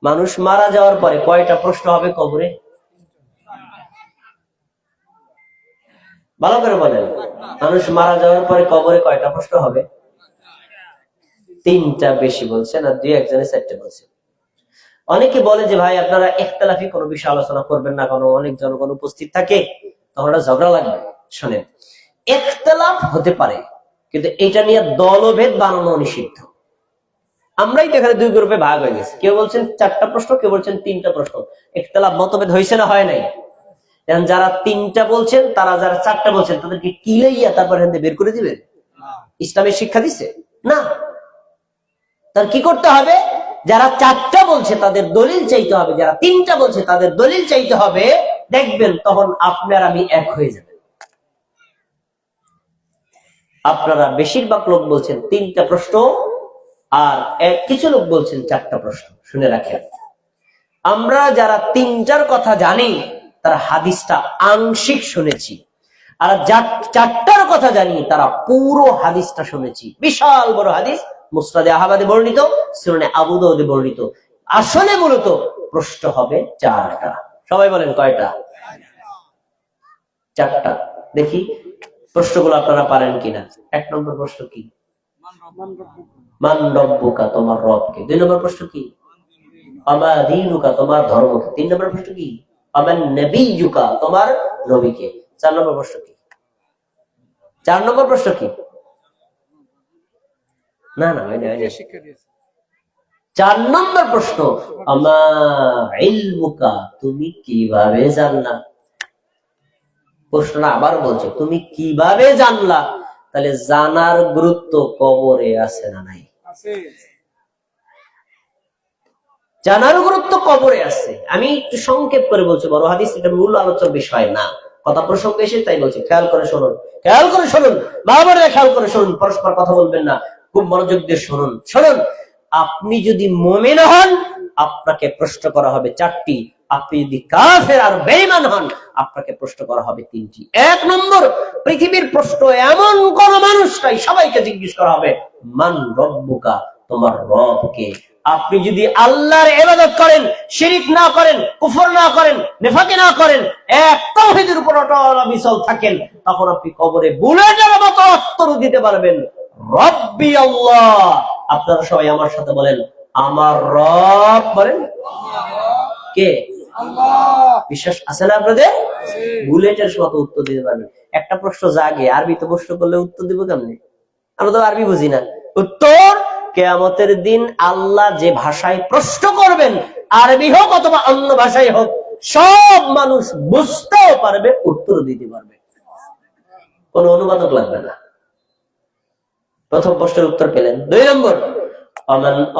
মানুষ মারা যাওয়ার পরে কয়টা প্রশ্ন হবে কবরে? ভালো করে বলেন, মানুষ মারা যাওয়ার পরে কবরে কয়টা প্রশ্ন হবে? 3টা বেশি বলছেন, আর 2-1 জনে 4টে বলছেন। অনেকে বলে যে ভাই আপনারা ইখতিলাফি কোনো বিষয় আলোচনা করবেন না, কারণ অনেক জনগণ উপস্থিত থাকে, তখন ঝগড়া লাগবে। শোনেন, ইখতিলাফ হতে পারে, কিন্তু এটা নিয়ে দলভেদ বানানো নিষিদ্ধ। আমরাই তো এখানে 2 গ্রুপে ভাগ হয়ে গেছি, কেউ বলছেন 4টা প্রশ্ন, কেউ বলছেন 3টা প্রশ্ন। ইখতিলাফ, মতভেদ হয়েছে না হয় নাই? এখন যারা 3টা বলছেন, তারা যারা 4টা বলছেন, তাদেরকে কিলাইয়া তারপর এখানে বের করে দিবেন? ইসলামের শিক্ষা দিচ্ছে না। তার কি করতে হবে? যারা 4টা বলছে তাদের দলিল চাইতে হবে, যারা 3টা বলছে তাদের দলিল চাইতে হবে। দেখবেন তখন আপনার আমি এক হয়ে যাবে। আপনারা বেশিরভাগ লোক বলছেন 3টা প্রশ্ন, আর কিছু লোক বলছেন 4টা প্রশ্ন। শুনে রাখেন, আমরা যারা 3টার কথা জানি তারা হাদিসটা আংশিক শুনেছি, আর 4টার কথা জানি তারা পুরো হাদিসটা শুনেছি। বিশাল বড় হাদিস, মুসনাদে আহমদে বর্ণিত, সুনানে আবু দাউদে বর্ণিত। আসলে মূলত প্রশ্ন হবে 4টা। সবাই বলেন কয়টা? 4টা। দেখি প্রশ্নগুলো আপনারা পারেন কিনা। 1 নম্বর প্রশ্ন কি? মান রব্বুকা, তোমার রব কে। 2 নম্বর প্রশ্ন কি? আমা দীনুকা, তোমার ধর্ম কি। 3 নম্বর প্রশ্ন কি? আমান নবিয়্যুকা, তোমার নবী কে। 4 নম্বর প্রশ্ন কি? 4 নম্বর প্রশ্ন কি? না না, 4 নম্বর প্রশ্ন আমা ইলমুকা, তুমি কিভাবে জানলা। প্রশ্নটা আবার বলছো, তুমি কিভাবে জানলা। তাহলে জানার গুরুত্ব কবরে আছে না নাই? জানার গুরুত্ব কবরে আছে। আমি একটু সংক্ষেপ করে বলছি, বড় হাদিস এটা মূল আলোচনার বিষয় না, কথা প্রসঙ্গ এসে তাই বলছি। খেয়াল করে শুনুন, খেয়াল করে শুনুন, বারবার খেয়াল করে শুনুন, পরস্পর কথা বলবেন না, খুব মনোযোগ দিয়ে শুনুন। শুনুন, আপনি যদি মুমিন হন আপনাকে প্রশ্ন করা হবে 4টি, আপনি যদি কাফের আর বেঈমান হন আপনাকে প্রশ্ন করা হবে 3টি। 1 নম্বর, পৃথিবীর প্রশ্ন এমন কোন মানুষ নাই, সবাইকে জিজ্ঞেস করা হবে মান রব্বুকা, তোমার রব কে। আপনি যদি আল্লাহর ইবাদত করেন, শিরিক না করেন, কুফর না করেন, নেফাকি না করেন, এক তাওহীদের উপর অটল অবিচল থাকেন, তখন আপনি কবরে বুলেটের মতো উত্তর দিতে পারবেন রব্বি আল্লাহ। আপনারা সবাই আমার সাথে বলেন আমার রব। বলেন কে? আল্লাহ। বিশ্বাস আছে না আপনাদের? বুলেটের মতো উত্তর দিতে পারবেন। একটা প্রশ্ন জাগে, আরবিতে প্রশ্ন করলে উত্তর দিব কেমনে? আমরা তো আরবি বুঝি না। উত্তর কিয়ামতের দিন আল্লাহ যে ভাষায় প্রশ্ন করবেন, আরবি হোক অথবা অন্য ভাষায় হোক, সব মানুষ বুঝতেও পারবে, উত্তর দিতে পারবে, কোন অনুবাদক লাগবে না। প্রথম প্রশ্নের উত্তর পেলেন। 2 নম্বর,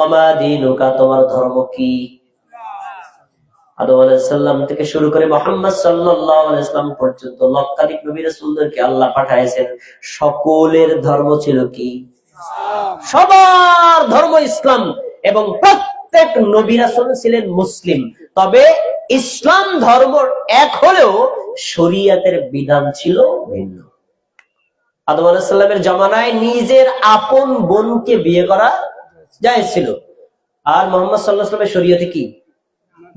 আমা দীনুকা, তোমার ধর্ম কি। আদম আলাইহিস সালাম থেকে শুরু করে মুহাম্মদ সাল্লাল্লাহু আলাইহি ওয়াসাল্লাম পর্যন্ত লক্ষাধিক নবী রাসূলদেরকে আল্লাহ পাঠাইছেন, সকলের ধর্ম ছিল কি? সবার ধর্ম ইসলাম, এবং প্রত্যেক নবী রাসূল ছিলেন মুসলিম। তবে ইসলাম ধর্ম এক হলেও শরীয়তের বিধান ছিল ভিন্ন। আদম আলাইহিস সালামের জামানায় নিজের আপন বোনকে বিয়ে করা জায়েজ ছিল, আর মুহাম্মদ সাল্লাল্লাহু আলাইহি ওয়াসাল্লামের শরীয়তে কি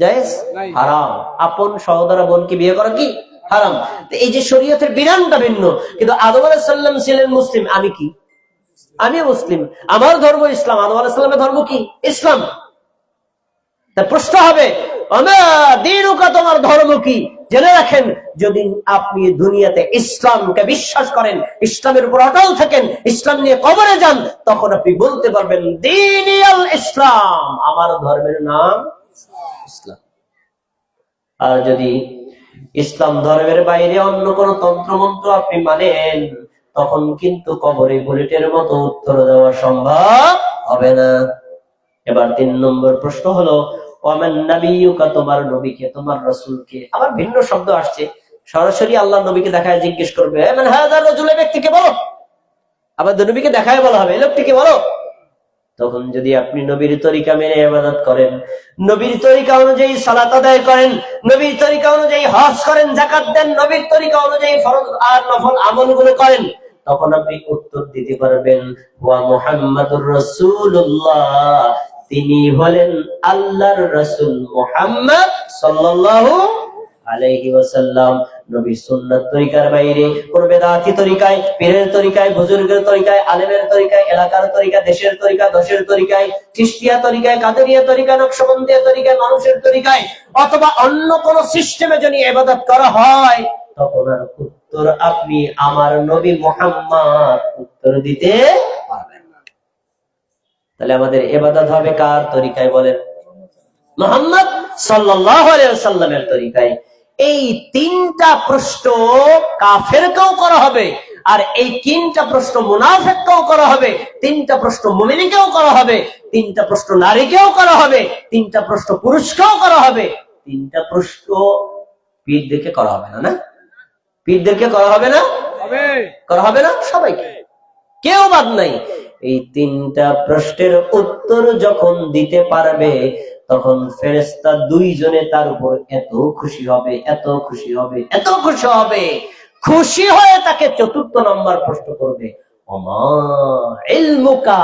জায়েজ? হারাম। আপন সহোদরা বোনকে বিয়ে করা কি হারাম। তো এই যে শরীয়তের বিধানটা ভিন্ন, কিন্তু আদম আলাইহিস সালাম ছিলেন মুসলিম, আমি কি? আমি মুসলিম, আমার ধর্ম ইসলাম, আদম আলাইহিস সালামের ধর্ম কি? ইসলাম। তা প্রশ্ন হবে আমা দীনুকা, তোমার ধর্ম কি। জেনে রাখেন, যদি আপনি দুনিয়াতে ইসলামকে বিশ্বাস করেন, ইসলামের উপর অটল থাকেন, ইসলাম নিয়ে কবরে যান, তখন আপনি বলতে পারবেন দীনিয়াল ইসলাম, আমার ধর্মের নাম ইসলাম। আর যদি ইসলাম ধর্মের বাইরে অন্য কোন তন্ত্রমন্ত্র আপনি মানেন, তখন কিন্তু কবরে বুলেটের মতো উত্তর দেওয়া সম্ভব হবে না। এবার 3 নম্বর প্রশ্ন হলো ওয়ামান নাবিয়্যুকা, তোমার নবীকে, তোমার রাসূলকে। আবার ভিন্ন শব্দ আসছে, সরাসরি আল্লাহ নবীকে দেখায় জিজ্ঞেস করবে মান হাযা রাজুল, ব্যক্তিকে বলো। আবার নবীকে দেখায় বলা হবে এই লোকটিকে বলো। তখন যদি আপনি নবীর তরিকা মেনে ইবাদত করেন, নবীর তরিকা অনুযায়ী সালাত আদায় করেন, নবীর তরিকা অনুযায়ী হজ করেন, যাকাত দেন, নবীর তরিকা অনুযায়ী ফরজ আর নফল আমলগুলো করেন, তখন আপনি উত্তর দিতে পারবেন ওয়া মুহাম্মাদুর রাসূলুল্লাহ, তিনি হলেন আল্লাহর রাসূল মুহাম্মদ সাল্লাল্লাহু আলাইহি ওয়াসাল্লাম। নবীর সুন্নাত তরিকার বাইরে কোন বেদাতি তরিকায়, পীরের তরিকায়, বুজুর্গের তরিকায়, আলেমের তরিকায়, এলাকার তরিকা, দেশের তরিকা, দশের তরিকায়, চিশতিয়া তরিকায়, কাদেরিয়া তরিকায়, নকশবন্দিয়া তরিকায়, মানুষের তরিকায়, অথবা অন্য কোন সিস্টেমে যদি ইবাদত করা হয়, তখন আর উত্তর আপনি আমার নবী মুহাম্মদ উত্তর দিতে পারবেন না। তাহলে আমাদের ইবাদত হবে কার তরিকায়? বলেন মুহাম্মদ সাল্লাল্লাহু আলাইহি ওয়াসাল্লামের তরিকায়। এই 3টা প্রশ্ন কাফেরকেও করা হবে, আর এই 3টা প্রশ্ন মুনাফিককেও করা হবে, 3টা প্রশ্ন মুমিনকেও করা হবে, 3টা প্রশ্ন নারীকেও করা হবে, 3টা প্রশ্ন পুরুষকেও করা হবে, 3টা প্রশ্ন পীরদেরকে করা হবে না। না, পীরদেরকে করা হবে না? করা হবে না, সবাইকে, কেউ বাদ নাই। এই 3টা প্রশ্নের উত্তর যখন দিতে পারবে, তখন ফেরেশতা 2 জনে তার উপর এত খুশি হবে, এত খুশি হবে, এত খুশি হবে, খুশি হয়ে তাকে 4র্থ নম্বর প্রশ্ন করবে ওমা ইলমুকা,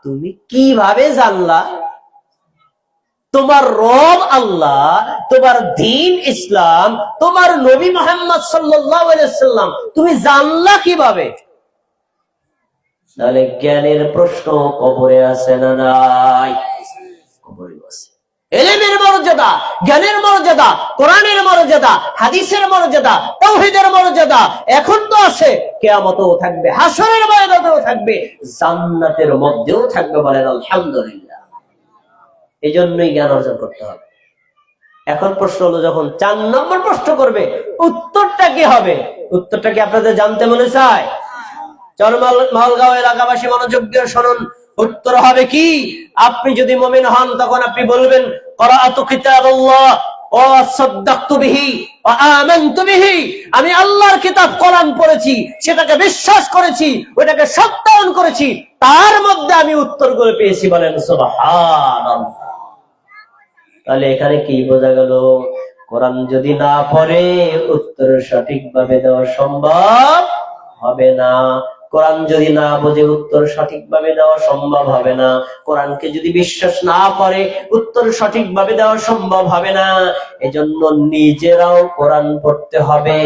তুমি কিভাবে জানলা? তোমার রব আল্লাহ, তোমার দ্বীন ইসলাম, তোমার নবী মুহাম্মদ সাল্লাল্লাহু আলাইহি ওয়াসাল্লাম, তুমি জানলা কিভাবে? তাহলে জ্ঞানের প্রশ্ন কবরে আছে না নাই? কবরে আছে। ইলমের মর্যাদা, জ্ঞানের মর্যাদা, কোরআনের মর্যাদা, হাদিসের মর্যাদা, তাওহীদের মর্যাদা এখন তো আছে, কিয়ামতেও থাকবে, হাশরের ময়দানেও থাকবে, জান্নাতের মধ্যেও থাকবে। বলেন আলহামদুলিল্লাহ। এজন্যই জ্ঞান অর্জন করতে হবে। এখন প্রশ্ন হলো, যখন 4 নম্বর প্রশ্ন করবে, উত্তরটা কি হবে? উত্তরটা কি আপনাদের জানতে মনে চায়? চরমালগাঁও এলাকাবাসী মনোযোগ দিয়ে শুনুন। উত্তর হবে কি? আপনি যদি মুমিন হন তখন আপনি বলবেন, ক্বরাআতু কিতাবাল্লাহ ওয়া সাদ্দাকতু বিহি ওয়া আমানতু বিহি। আমি আল্লাহর কিতাব কোরআন পড়েছি, সেটাকে বিশ্বাস করেছি, ওটাকে সত্যায়ন করেছি, তার মধ্যে আমি উত্তরগুলো পেয়েছি। বলেন সুবহানাল্লাহ। তাহলে এখানে কি বোঝা গেল? কোরআন যদি না পড়ে উত্তর সঠিকভাবে দেওয়া সম্ভব হবে না। কোরআন যদি না বোঝে উত্তর সঠিকভাবে দেওয়া সম্ভব হবে না। কোরআনকে যদি বিশ্বাস না করে উত্তর সঠিকভাবে দেওয়া সম্ভব হবে না। এজন্য নিজেরাও কোরআন পড়তে হবে,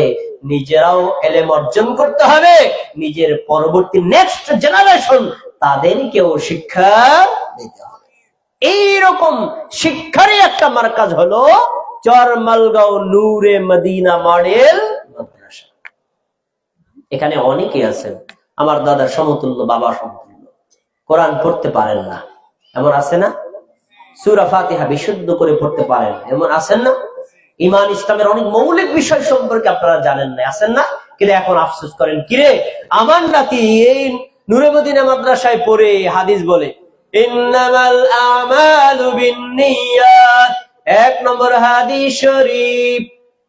নিজেরাও ইলম অর্জন করতে হবে, নিজের পরবর্তী নেক্সট জেনারেশন তাদেরকেও শিক্ষা দিতে হবে। এইরকম শিক্ষারই একটা মার্কাজ হলো চরমালগাঁও নূরে মদিনা মডেল মাদ্রাসা। এখানে অনেকে আছেন আমার দাদার সমতুল্য, বাবা সমতুল্য, কোরআন পড়তে পারেন না, এমন আছে না? সূরা ফাতিহা বিশুদ্ধ করে পড়তে পারেন, এমন আছেন না? ঈমান ইসলামের অনেক মৌলিক বিষয় সম্পর্কে আপনারা জানেন না, আছেন না? কিন্তু এখন আফসোস করেন, কিরে আমার নাতি এই নূরে মদিনা মাদ্রাসায় পড়ে হাদিস বলে ইন্নামাল আমালু বিন্নিয়াত, 1 নম্বর হাদিস শরীফ,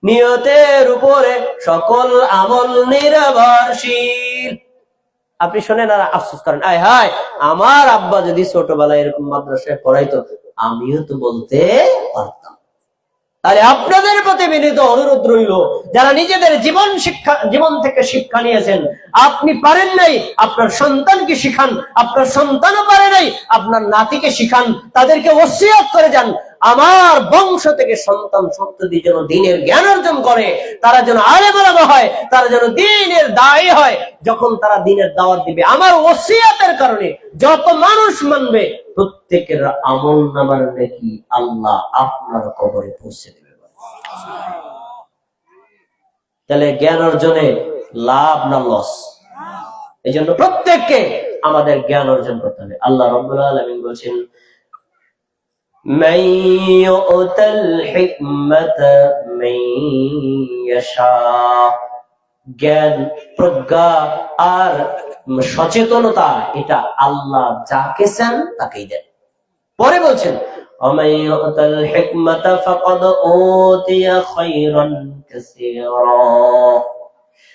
নিয়তের উপরে সকল আমল নির্ভরশীল। আপনি শোনেন আর আফসোস করেন, আয় হায় আমার আব্বা যদি ছোটবেলায় এরকম মাদ্রাসায় পড়াইতো আমিও তো বলতে পারতাম। তাহলে আপনাদের প্রতি বিনীত অনুরোধ রইল, যারা নিজেদের জীবন থেকে শিক্ষা নিয়েছেন, আপনি পারেন নাই আপনার সন্তানকে শিখান, আপনার সন্তানও পারে নাই আপনার নাতিকে শিখান, তাদেরকে ওসিয়ত করে যান, আমার বংশ থেকে সন্তান সন্ততি যেন দ্বীনের জ্ঞান অর্জন করে, তারা যেন আলেম ওলামা হয়, তারা যেন দ্বীনের দায়ী হয়। যখন তারা দ্বীনের দাওয়াত দিবে, আমার ওসিয়তের কারণে যত মানুষ মানবে প্রত্যেকের আমল নামার নেকি আল্লাহ আপনার কবরে পৌঁছে দেবে। তাহলে জ্ঞান অর্জনে লাভ না লস? এই জন্য প্রত্যেককে আমাদের জ্ঞান অর্জন করতে হবে। আল্লাহ রাব্বুল আলামিন বলেছেন, মান ইউতাল হিকমাতা মান ইয়াশা, জ্ঞান, প্রজ্ঞা আর সচেতনতা এটা আল্লাহ যাকে চান তাকেই দেন। পরে বলছেন, ومن يؤت الحكمة فقد أوتي خيرا كثيرا,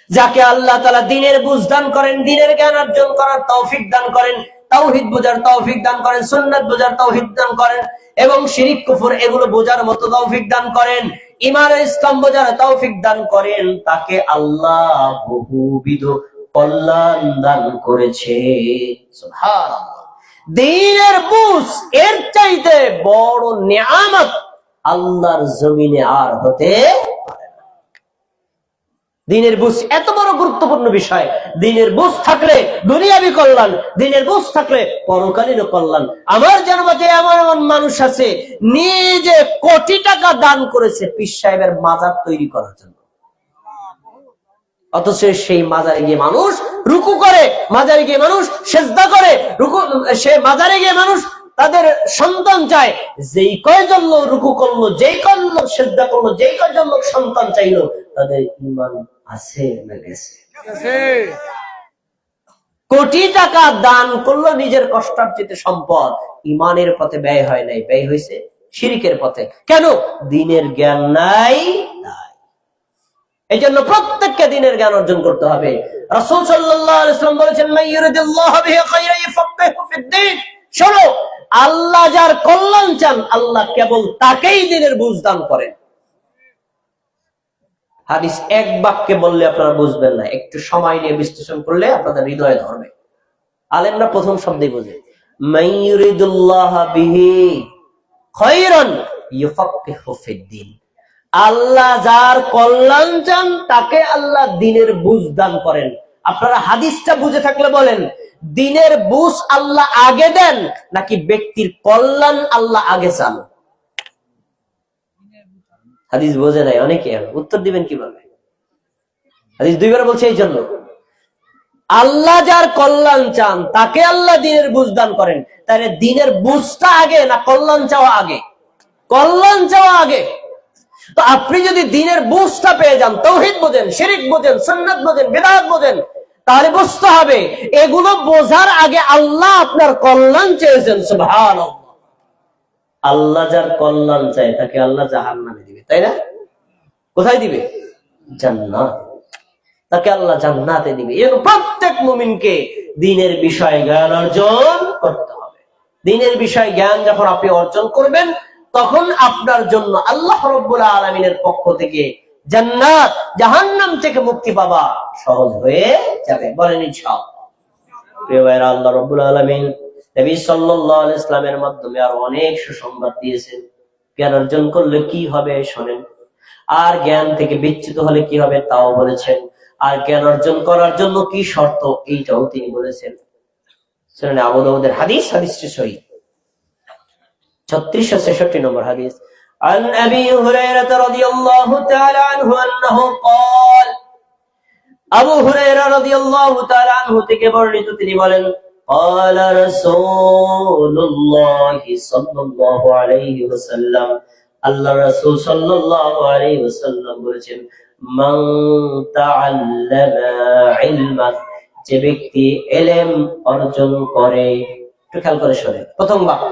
যাকে আল্লাহ তাআলা দ্বীনের বুঝ দান করেন, দ্বীনের জ্ঞান অর্জন করার তৌফিক দান করেন, তাওহীদ বোঝার তৌফিক দান করেন, সুন্নাত বোঝার তৌফিক দান করেন, এবং শিরক কুফর এগুলো বোঝার মতো তৌফিক দান করেন, ঈমান ও ইসলাম বোঝার তৌফিক দান করেন, তাকে আল্লাহ বহুবিধ কল্যাণ দান করেছে। সুবহানাল্লাহ। দ্বীনের বুঝ এর চাইতে বড় নিয়ামত আল্লাহর জমিনে আর হতে পারে না। দ্বীনের বুঝ এত বড় গুরুত্বপূর্ণ বিষয়। দ্বীনের বুঝ থাকলে দুনিয়াবী কল্যাণ, দ্বীনের বুঝ থাকলে পরকালীন কল্যাণ। আমার জানাতে এমন এমন মানুষ আছে নিজে কোটি টাকা দান করেছে পীর সাহেবের মাজার তৈরি করার জন্য, অথচ সেই মাজারে গিয়ে মানুষ রুকু করে, মাজারে গিয়ে মানুষ সেজদা করে, সে মাজারে গিয়ে মানুষ তাদের সন্তান চায়। যেই কয়জন লোক রুকু করলো, যেই কয়জন লোক সেজদা করলো, যেই কয়জন লোক সন্তান চাইলো, তাদের ঈমান আছে না গেছে? কোটি টাকা দান করলো নিজের কষ্টার্জিত সম্পদ, ঈমানের পথে ব্যয় হয় নাই, ব্যয় হয়েছে শিরকের পথে। কেন? দ্বীনের জ্ঞান নাই। এই জন্য প্রত্যেককে দ্বীনের জ্ঞান অর্জন করতে হবে। রাসূল সাল্লাল্লাহু আলাইহি ওয়াসাল্লাম বলেছেন, মান ইউরিদুল্লাহু বিহি খায়রান ইয়াফাক্কিহু ফিদ-দ্বীন। শোনো, আল্লাহ যার কল্যাণ চান আল্লাহ কেবল তাকেই দ্বীনের বুঝ দান করেন। হাদিস এক বাক্যে বললে আপনারা বুঝবেন না, একটু সময় নিয়ে বিশ্লেষণ করলে আপনাদের হৃদয়ে ধরবে। আলেমরা প্রথম শব্দেই বোঝে, মান ইউরিদুল্লাহু বিহি খায়রান ইয়াফাক্কিহু ফিদ-দ্বীন। আল্লাহ যার কল্যাণ চান তাকে আল্লাহ দ্বীনের বুঝ দান করেন। আপনারা হাদিসটা বুঝে থাকলে বলেন, দিনের বুঝ আল্লাহ আগে দেন নাকি ব্যক্তির কল্যাণ আল্লাহ আগে চান? হাদিস বোঝে নাই অনেকে, উত্তর দিবেন কিভাবে? হাদিস দুইবার বলছে এই জন্য, আল্লাহ যার কল্যাণ চান তাকে আল্লাহ দিনের বুঝ দান করেন। তাহলে দিনের বুঝটা আগে না কল্যাণ চাওয়া আগে? কল্যাণ চাওয়া আগে। তো আপনি যদি দিনের বুঝটা পেয়ে যান, তাওহীদ বোঝেন, শিরক বোঝেন, সুন্নাত বোঝেন, বিদআত বোঝেন, তাহলে বুঝতে হবে এগুলো বোঝার আগে আল্লাহ আপনার কল্যাণ চেয়েছেন। সুবহানাল্লাহ। আল্লাহ যার কল্যাণ চায় তাকে আল্লাহ জাহান্নামে দিবে, তাই না? কোথায় দিবে? জান্নাত। তাকে আল্লাহ জান্নাতে দিবে। এর প্রত্যেক মুমিনকে দ্বীনের বিষয়ে জ্ঞান অর্জন করতে হবে। দ্বীনের বিষয়ে জ্ঞান যখন আপনি অর্জন করবেন, তখন আপনার জন্য আল্লাহ রাব্বুল আলামিনের পক্ষ থেকে জান্নাত, জাহান্নাম থেকে মুক্তি পাওয়া সহজ হয়ে যাবে। বলেন ইনশাআল্লাহ। প্রিয় ভাইরা, আল্লাহ রাব্বুল আলামিন নবী সাল্লাল্লাহু আলাইহি ওয়াসাল্লামের মাধ্যমে আর অনেক সুসংবাদ দিয়েছেন। জ্ঞান অর্জন করলে কি হবে শোনেন, আর জ্ঞান থেকে বিচ্যুত হলে কি হবে তাও বলেছেন, আর জ্ঞান অর্জন করার জন্য কি শর্ত এইটাও তিনি বলেছেন। সুনানে আবু দাউদের হাদিস, হাদিসটি সহিহ, 3663 নম্বর হাদিস। عن أبي هريرة رضي الله تعالى عنه أنه قال, আবু হুরায়রা রাদিয়াল্লাহু তাআলা আনহু থেকে বর্ণিত, তিনি বলেন, قال رسول الله صلى الله عليه وسلم, আল্লাহ রাসূল সাল্লাল্লাহু আলাইহি ওয়াসাল্লাম বলেছেন, মান তাআল্লামা ইলমান, যে ব্যক্তি ইলম অর্জন করে, একটু খেয়াল করে শোনেন প্রথম বাক্য,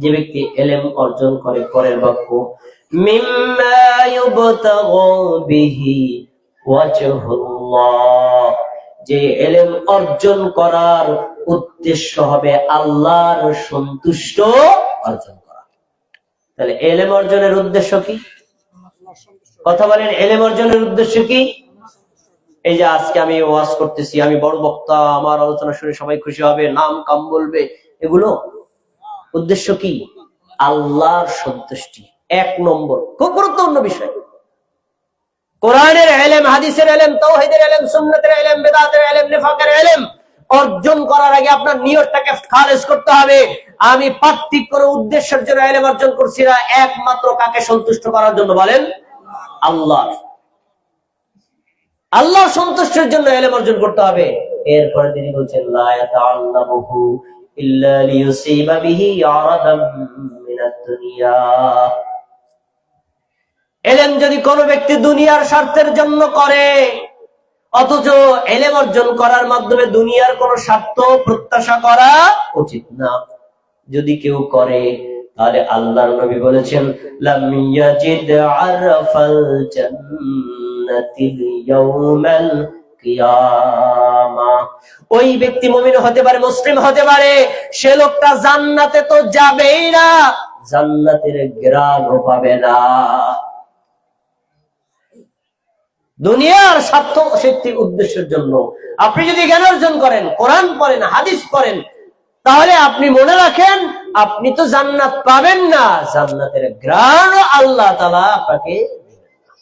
যে ব্যক্তি ইলম অর্জন করে, পরের বাক্য মিম্মা ইউবতাগু বিহি ওয়াজহুল্লাহ, যে ইলম অর্জন করার উদ্দেশ্য হবে আল্লাহর সন্তুষ্ট অর্জন করা। তাহলে ইলম অর্জনের উদ্দেশ্য কি? কথা বলেন, ইলম অর্জনের উদ্দেশ্য কি? এই যে আজকে আমি ওয়াজ করতেছি, আমি বড় বক্তা, আমার আলোচনা শুনে সবাই খুশি হবে, নাম কাম বলবে, এগুলো উদ্দেশ্য কি? আল্লাহর সন্তুষ্টি এক নম্বর, খুব গুরুত্বপূর্ণ বিষয়। কোরআনের ইলম, হাদিসের ইলম, তাওহীদের ইলম, সুন্নাতের ইলম, বিদআতের ইলম, নিফাকের ইলম অর্জন করার আগে আপনার নিয়তটাকে খালেস করতে হবে। আমি পার্থিব কোনো উদ্দেশ্যের জন্য ইলম অর্জন করছি না, একমাত্র কাকে সন্তুষ্ট করার জন্য? বলেন, আল্লাহ। আল্লাহর সন্তুষ্টির জন্য ইলম অর্জন করতে হবে। এরপরে তিনি বলছেন, লা ইয়াতাআল্লামুহু ইল্লা লিয়ুসিবা বিহি আরাদাম মিনাদ দুনিয়া, ইলম যদি কোনো ব্যক্তি দুনিয়ার স্বার্থের জন্য করে, অথচ ইলম অর্জন করার মাধ্যমে দুনিয়ার কোনো স্বার্থ প্রত্যাশা করা উচিত না, যদি কেউ করে, তাহলে আল্লাহর নবী বলেছেন, লাম ইয়াজিদ আরফাল জান্নাতিল ইয়াউমাল কিয়ামা, ওই ব্যক্তি মুমিন হতে পারে, মুসলিম হতে পারে, সে লোকটা জান্নাতে তো যাবেই না, জান্নাতের ঘ্রাণও পাবে না। দুনিয়ার স্বার্থ শক্তির উদ্দেশ্যের জন্য আপনি যদি জ্ঞান অর্জন করেন, কোরআন পড়েন, হাদিস পড়েন, তাহলে আপনি মনে রাখেন আপনি তো জান্নাত পাবেন না, জান্নাতের ঘ্রাণ আল্লাহ তাআলা আপনাকে দিবেন না।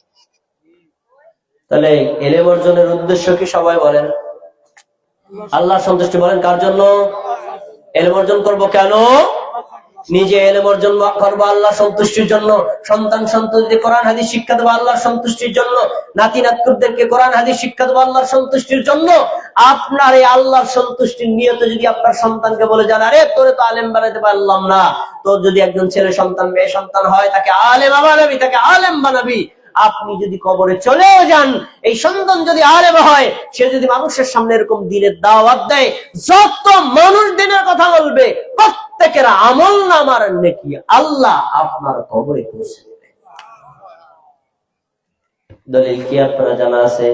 তাহলে ইলম অর্জনের উদ্দেশ্য কি? সবাই বলেন, আল্লাহর সন্তুষ্টি। বলেন, কার জন্য ইলম অর্জন করব? কেন? নিজে ইলম অর্জন করবো আল্লাহর সন্তুষ্টির জন্য, সন্তান সন্ততিকে কোরআন হাদিস শিক্ষা দেবো আল্লাহর সন্তুষ্টির জন্য, নাতি নাতকুদেরকে কোরআন হাদিস শিক্ষা দেবো আল্লাহর সন্তুষ্টির জন্য। আপনার এই আল্লাহর সন্তুষ্টির নিয়তে যদি আপনার সন্তানকে বলে যান, আরে তোরে তো আলেম বানাতে পারলাম না, তোর যদি একজন ছেলে সন্তান, মেয়ে সন্তান হয়, তাকে আলেম বানাবি, তাকে আলেম বানাবি। আপনি যদি কবরে চলেও যান, এই সন্তান যদি আলেম হয়, সে যদি মানুষের সামনে এরকম দ্বীনের দাওয়াত দেয়, যত মানুষ দ্বীনের কথা বলবে, প্রত্যেকের আমল নামার নেকি আল্লাহ আপনার কবরে পৌঁছে দেবে। দলিল কি আপনারা জানা আছে?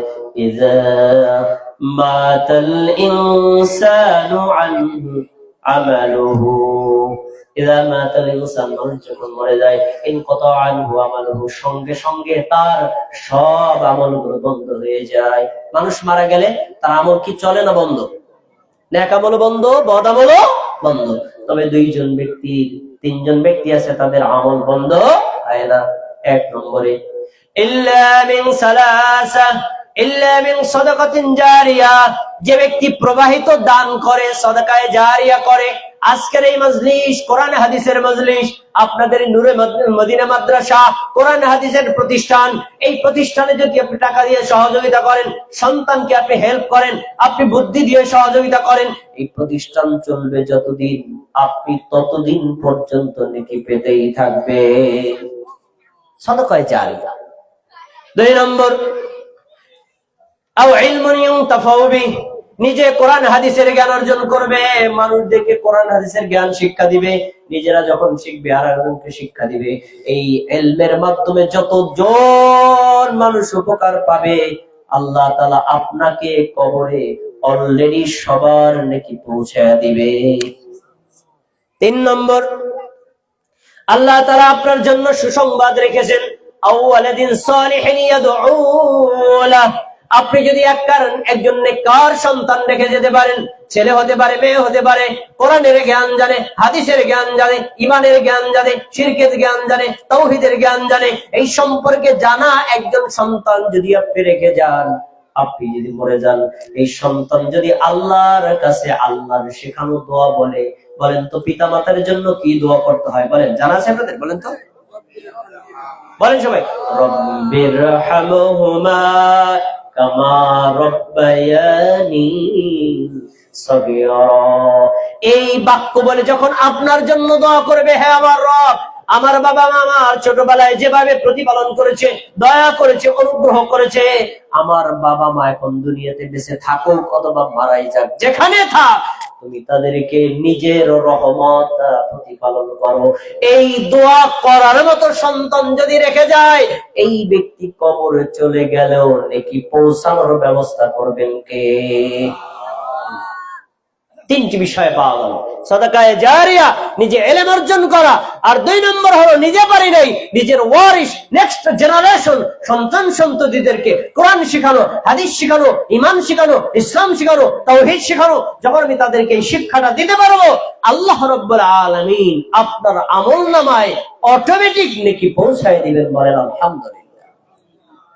ইযা মাতাল ইনসানু আনহু আমালুহু, ইযা মাতাল ইনসান, মানুষ যখন মরে যায়, ইনকাতা আনহু আমালুহু, সঙ্গে সঙ্গে তার সব আমলগুলো বন্ধ হয়ে যায়। মানুষ মারা গেলে তার আমল কি চলে না বন্ধ? নেক আমলও বন্ধ, বদ আমলও বন্ধ। তবে দুইজন ব্যক্তি, তিনজন ব্যক্তি আছে, তাদের আমল বন্ধ হয় না। এক নম্বরে ইল্লা মিন সালাসা, ইল্লা মিন সাদাকাতিন জারিয়া, যে ব্যক্তি প্রবাহিত দান করে, সাদাকায়ে জারিয়া করে। আজকের এই মজলিস কোরআন হাদিসের মজলিস, আপনাদের নূরে মদিনা মাদ্রাসা কোরআন হাদিসের প্রতিষ্ঠান, এই প্রতিষ্ঠানে যদি আপনি টাকা দিয়ে সহযোগিতা করেন, সন্তানকে আপনি হেল্প করেন, আপনি বুদ্ধি দিয়ে সহযোগিতা করেন, এই প্রতিষ্ঠান চলবে যতদিন, আপনি ততদিন পর্যন্ত নেকি পেতেই থাকবে। সাদাকায়ে জারিয়া। 2 নম্বর, আও ইলমুন ইউনতাফাউ বিহি, নিজে কোরআন হাদিসের জ্ঞান অর্জন করবে, মানুষদেরকে কোরআন হাদিসের জ্ঞান শিক্ষা দিবে, নিজেরা যখন শিখবে আর একজনকে শিক্ষা দিবে। এই ইলমের মাধ্যমে যতজন মানুষ উপকার পাবে, আল্লাহ তাআলা আপনাকে কবরে অলরেডি সবার নেকি পৌঁছায়া দিবে। 3 নম্বর, আল্লাহ তাআলা আপনার জন্য সুসংবাদ রেখেছেন, আও ওয়ালাদিন সালিহিন ইয়াদউ লাহ। আপনি যদি একজন নেককার সন্তান রেখে যেতে পারেন, ছেলে হতে পারে, মেয়ে হতে পারে, কোরআনের জ্ঞান জানে, হাদিসের জ্ঞান জানে, ঈমানের জ্ঞান জানে, শিরকের জ্ঞান জানে, তাওহীদের জ্ঞান জানে, এই সম্পর্কে জানা একজন সন্তান যদি আপনি রেখে যান, আপনি যদি মরে যান, এই সন্তান যদি আল্লাহর কাছে আল্লাহর শেখানো দোয়া বলে, বলেন তো পিতা মাতার জন্য কি দোয়া করতে হয়? বলেন, জানা আছে আপনাদের? বলেন তো, বলেন সবাই। রব্বিরহামহুমা কামা রাব্বায়ানি সগীরা। এই বাক্য বলে যখন আপনার জন্য দোয়া করবে, হে আমার রব, আমার বাবা মা আমার ছোটবেলায় যেভাবে প্রতিপালন করেছে, দয়া করেছে, অনুগ্রহ করেছে, আমার বাবা মা এখন দুনিয়াতে বেঁচে থাকুক অথবা মারাই যাক, যেখানে থাক, তুমি তাদেরকে নিজের রহমত দ্বারা প্রতিপালন করো। এই দোয়া করার মতো সন্তান যদি রেখে যায়, এই ব্যক্তি কবরে চলে গেলেও নেকি পৌঁছানোর ব্যবস্থা করবেন কে? 3টি বিষয় পাওয়া গেল। সাদাকায়ে জারিয়া, নিজে ইলম অর্জন করা, আর 2 নম্বর হলো নিজে পারি নাই, নিজের ওয়ারিস, নেক্সট জেনারেশন, সন্তান সন্ততিদেরকে কোরআন শেখানো, হাদিস শেখানো, ঈমান শেখানো, ইসলাম শেখানো, তাওহীদ শেখানো। যখন আমি তাদেরকে এই শিক্ষাটা দিতে পারবো, আল্লাহ রাব্বুল আলামিন আপনার আমলনামায় অটোমেটিক নেকি পৌঁছায় দিবেন। বলেন আলহামদুলিল্লাহ।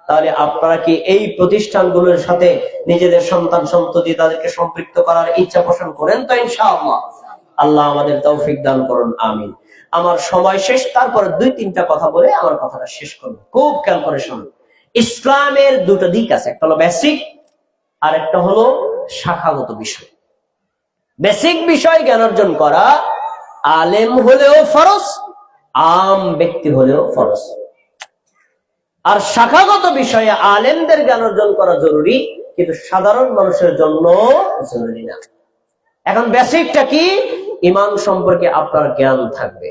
তাহলে আপনারা কি এই প্রতিষ্ঠানগুলোর সাথে নিজেদের সন্তান সন্ততি তাদেরকে সম্পৃক্ত করার ইচ্ছা পোষণ করেন তো? ইনশাআল্লাহ। আল্লাহ আমাদের তৌফিক দান করুন, আমিন। আমার সময় শেষ, তারপর 2-3টা কথা বলে আমার কথাটা শেষ করব। খুব খেয়াল করে শুনুন। ইসলামের 2টা দিক আছে, একটা হলো বেসিক আর একটা হলো শাখাগত বিষয়। বেসিক বিষয় জ্ঞান অর্জন করা আলেম হলেও ফরজ, আম ব্যক্তি হলেও ফরজ। আর শাখাগত বিষয়ে আলেমদের জ্ঞান অর্জন করা জরুরি, কিন্তু সাধারণ মানুষের জন্য জরুরি না। এখন বেসিকটা কি? ঈমান সম্পর্কে আপনার জ্ঞান থাকবে,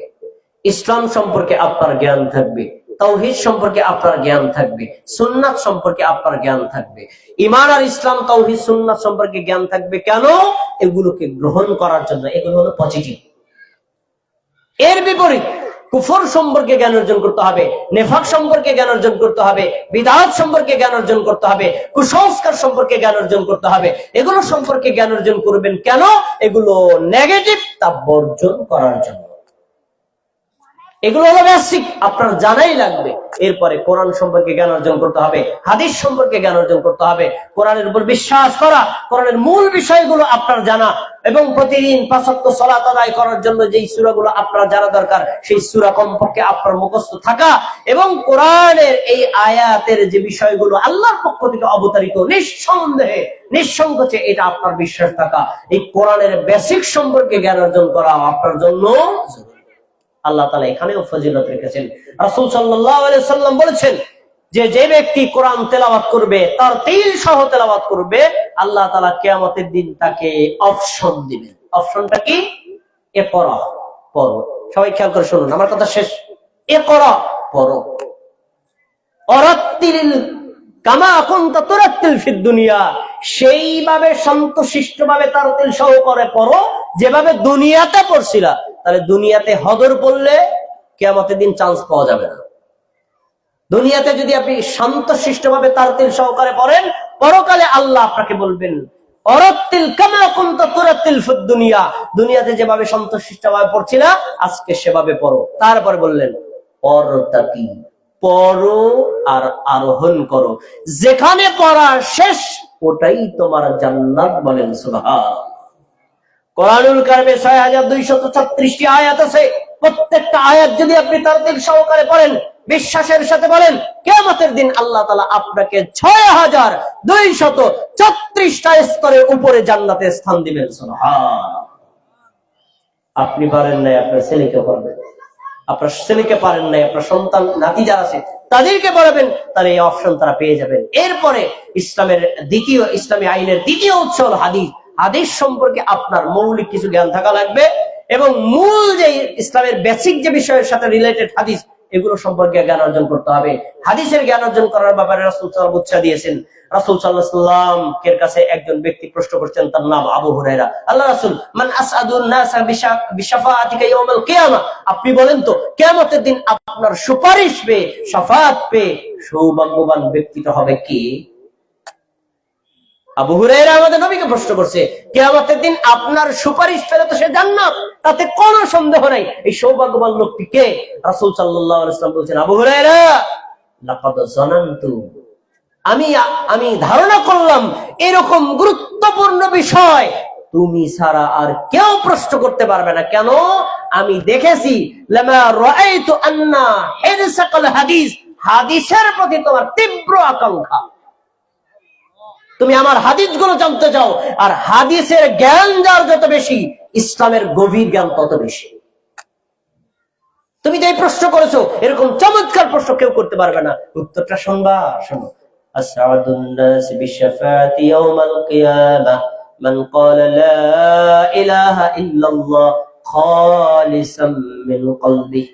ইসলাম সম্পর্কে আপনার জ্ঞান থাকবে, তাওহীদ সম্পর্কে আপনার জ্ঞান থাকবে, সুন্নাত সম্পর্কে আপনার জ্ঞান থাকবে। ঈমান আর ইসলাম, তাওহীদ, সুন্নাত সম্পর্কে জ্ঞান থাকবে কেন? এগুলোকে গ্রহণ করার জন্য। এগুলো হলো পজিটিভ। এর বিপরীত কুফর সম্পর্কে জ্ঞান অর্জন করতে হবে, নেফাক সম্পর্কে জ্ঞান অর্জন করতে হবে, বিদআত সম্পর্কে জ্ঞান অর্জন করতে হবে, কুসংস্কার সম্পর্কে জ্ঞান অর্জন করতে হবে। এগুলো সম্পর্কে জ্ঞান অর্জন করবেন কেন? এগুলো নেগেটিভ, তা বর্জন করার জন্য। এগুলো হলো বেসিক, আপনার জানাই লাগবে। এরপরে কোরআন সম্পর্কে জ্ঞান অর্জন করতে হবে, হাদিস সম্পর্কে জ্ঞান অর্জন করতে হবে, কোরআনের উপর বিশ্বাস করা, কোরআনের মূল বিষয়গুলো আপনার জানা, এবং প্রতিদিন 5 ওয়াক্ত সালাত আদায় করার জন্য যেই সূরাগুলো আপনার জানা দরকার, সেই সূরা কমপক্ষে আপনার মুখস্থ থাকা, এবং কোরআনের এই আয়াতের যে বিষয়গুলো আল্লাহর পক্ষ থেকে অবতারিত, নিঃসন্দেহে নিঃসংকোচে এটা আপনার বিশ্বাস থাকা। এই কোরআনের বেসিক সম্পর্কে জ্ঞান অর্জন করা আপনার জন্য আল্লাহ তাআলা এখানেও ফজিলত রেখেছেন। রাসূল সাল্লাল্লাহু আলাইহি ওয়াসাল্লাম বলেছেন যে যে ব্যক্তি কোরআন তেলাওয়াত করবে, তার তিল সহ তেলাওয়াত করবে, আল্লাহ তাআলা কিয়ামতের দিন তাকে অপশন দিবেন। অপশনটা কি? ইকরা, পড়ো। সবাই খেয়াল করে শুনুন, আমার কথা শেষ। ইকরা, পড়ো। ওয়ারাত্তিল কামা কুনতা তুরাত্তিল ফিদ দুনিয়া, সেইভাবে শান্তশিষ্টভাবে তারতিল সহ করে পড়ো যেভাবে দুনিয়াতে পড়ছিলা। তাহলে দুনিয়াতে হদর পড়লে কিয়ামতের দিন চান্স পাওয়া যাবে না। দুনিয়াতে যদি আপনি শান্তশিষ্টভাবে তারতিল সহকারে পড়েন, পরকালে আল্লাহ আপনাকে বলবেন ওয়ারাত্তিল কামা কুনতা তুরাত্তিল ফিদ দুনিয়া, দুনিয়াতে যেভাবে শান্তশিষ্টভাবে পড়ছিলা আজকে সেভাবে পড়ো। তারপর বললেন ওয়ারতাকি, পড়ো আর আরোহণ করো, যেখানে পড়া শেষ ওটাই তোমার জান্নাত। বলেন সুবহানাল্লাহ। কোরআনুল কারিমে ৬২৩৬টি আয়াত আছে। প্রত্যেকটা আয়াত যদি আপনি তারতিল সহকারে পড়েন, বিশ্বাসের সাথে বলেন, কিয়ামতের দিন আল্লাহ তাআলা আপনাকে ৬২৩৬টা স্তরের উপরে জান্নাতে স্থান দিবেন। সুবহানাল্লাহ। আপনি পারেন নাই, আপনার ছেলেকে পড়াবেন। আপনার ছেলেকে পারেন নাই, আপনার সন্তান নাতি যারা আছে তাদেরকে পড়াবেন, তাহলে এই অপশন তারা পেয়ে যাবেন। এরপরে ইসলামী আইনের দ্বিতীয় উৎস হল হাদিস। হাদিস সম্পর্কে আপনার মৌলিক কিছু জ্ঞান থাকা লাগবে, এবং মূল যে ইসলামের বেসিক যে বিষয়ের সাথে রিলেটেড হাদিস, এগুলো সম্পর্কে জ্ঞান অর্জন করতে হবে। হাদিসের জ্ঞান অর্জন করার ব্যাপারে রাসূল সাল্লাল্লাহু আলাইহি ওয়াসাল্লাম উৎসাহ দিয়েছেন। রাসূল সাল্লাল্লাহু আলাইহি ওয়াসাল্লাম এর কাছে একজন ব্যক্তি প্রশ্ন করছেন, তার নাম আবু হুরায়রা। আল্লাহ রাসূল, মান আসআদুন নাস বিশাফাআতিকা ইয়াউমাল কিয়ামা, আপনি বলেন তো কিয়ামতের দিন আপনার সুপারিশ পেয়ে, শাফাআত পেয়ে সৌভাগ্যবান ব্যক্তিটা হবে কে? আবু হুরায়রা আমাদের নবীকে প্রশ্ন করছে, কিয়ামতের দিন আপনার সুপারিশ পেলে তো সে জান্নাত, তাতে কোনো সন্দেহ নাই। এই সৌভাগ্যবান লোকটি কে? রাসূল সাল্লাল্লাহু আলাইহি ওয়াসাল্লাম বলেছেন, আবু হুরায়রা, লাকাদ যানানতু, আমি ধারণা করলাম এরকম গুরুত্বপূর্ণ বিষয় তুমি ছাড়া আর কেউ প্রশ্ন করতে পারবে না। কেন? আমি দেখেছি, লামা রাআইতু আন্না হিরসাকাল হাদিস, হাদিসের প্রতি তোমার তীব্র আকাঙ্ক্ষা। তুমি আমার হাদিসগুলো জানতে চাও, আর হাদিসের জ্ঞান যার যত বেশি, ইসলামের গভীর জ্ঞান তত বেশি। তুমি যে প্রশ্ন করেছো, এরকম চমৎকার প্রশ্ন কেউ করতে পারবে না। উত্তরটা শুনবা, শোনো। আসআদুন নাস বিশাফাতি ইয়াউমাল কিয়ামাহ মান ক্বালা লা ইলাহা ইল্লাল্লাহ খালিসাম মিন কলবিহি।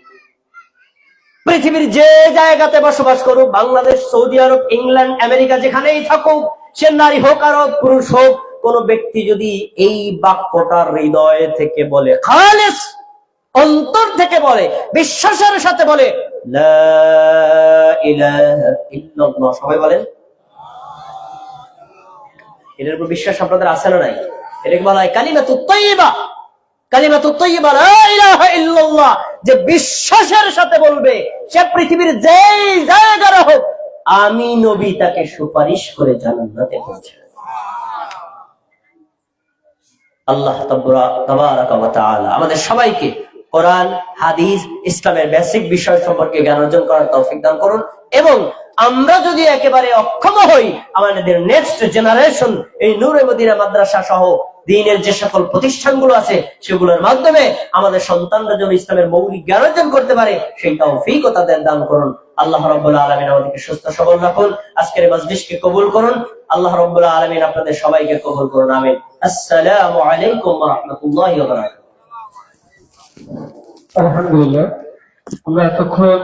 পৃথিবীর যে জায়গাতে বসবাস করুক, বাংলাদেশ, সৌদি আরব, ইংল্যান্ড, আমেরিকা, যেখানেই থাকুক, সে নারী হোক আর পুরুষ হোক, কোন ব্যক্তি যদি এই বাক্যটা হৃদয় থেকে বলে, খালিস, অন্তর থেকে বলে, বিশ্বাসের সাথে বলে, লা ইলাহা ইল্লাল্লাহ, সবাই বলেন, এটার উপর বিশ্বাস আপনাদের আছে না নাই? এটাকে বলা হয় কালিমাতুত তাইয়্যিবা। কালিমাতুত তাইয়্যিবা, লা ইলাহা ইল্লাল্লাহ, যে বিশ্বাসের সাথে বলবে, সে পৃথিবীর যেই জায়গায় হোক, আমি নবী তাকে সুপারিশ করে জান্নাতে পৌঁছাবে। আল্লাহ তাবারাকা ওয়া তাআলা আমাদের সবাইকে কোরআন, হাদিস, ইসলামের বেসিক বিষয় সম্পর্কে জ্ঞান অর্জন করার তৌফিক দান করুন। এবং আমরা যদি একেবারে অক্ষম হই, আমাদের নেক্সট জেনারেশন এই নূরে মদিনা মাদ্রাসা সহ দ্বীনের যে সকল প্রতিষ্ঠানগুলো আছে, সেগুলোর মাধ্যমে আমাদের সন্তানরা যেন ইসলামের মৌলিক জ্ঞান অর্জন করতে পারে, সেই তৌফিকও তাদের দান করুন। আল্লাহ রাব্বুল আলামিন আমাদেরকে সুস্থ সবল রাখুন। আজকের মজলিসকে কবুল করুন। আল্লাহ রাব্বুল আলামিন আপনাদের সবাইকে কবুল করুন। আমিন। আসসালামু আলাইকুম ওয়া রাহমাতুল্লাহি ওয়া বারাকাতুহু। আলহামদুলিল্লাহ, আমরা এতক্ষণ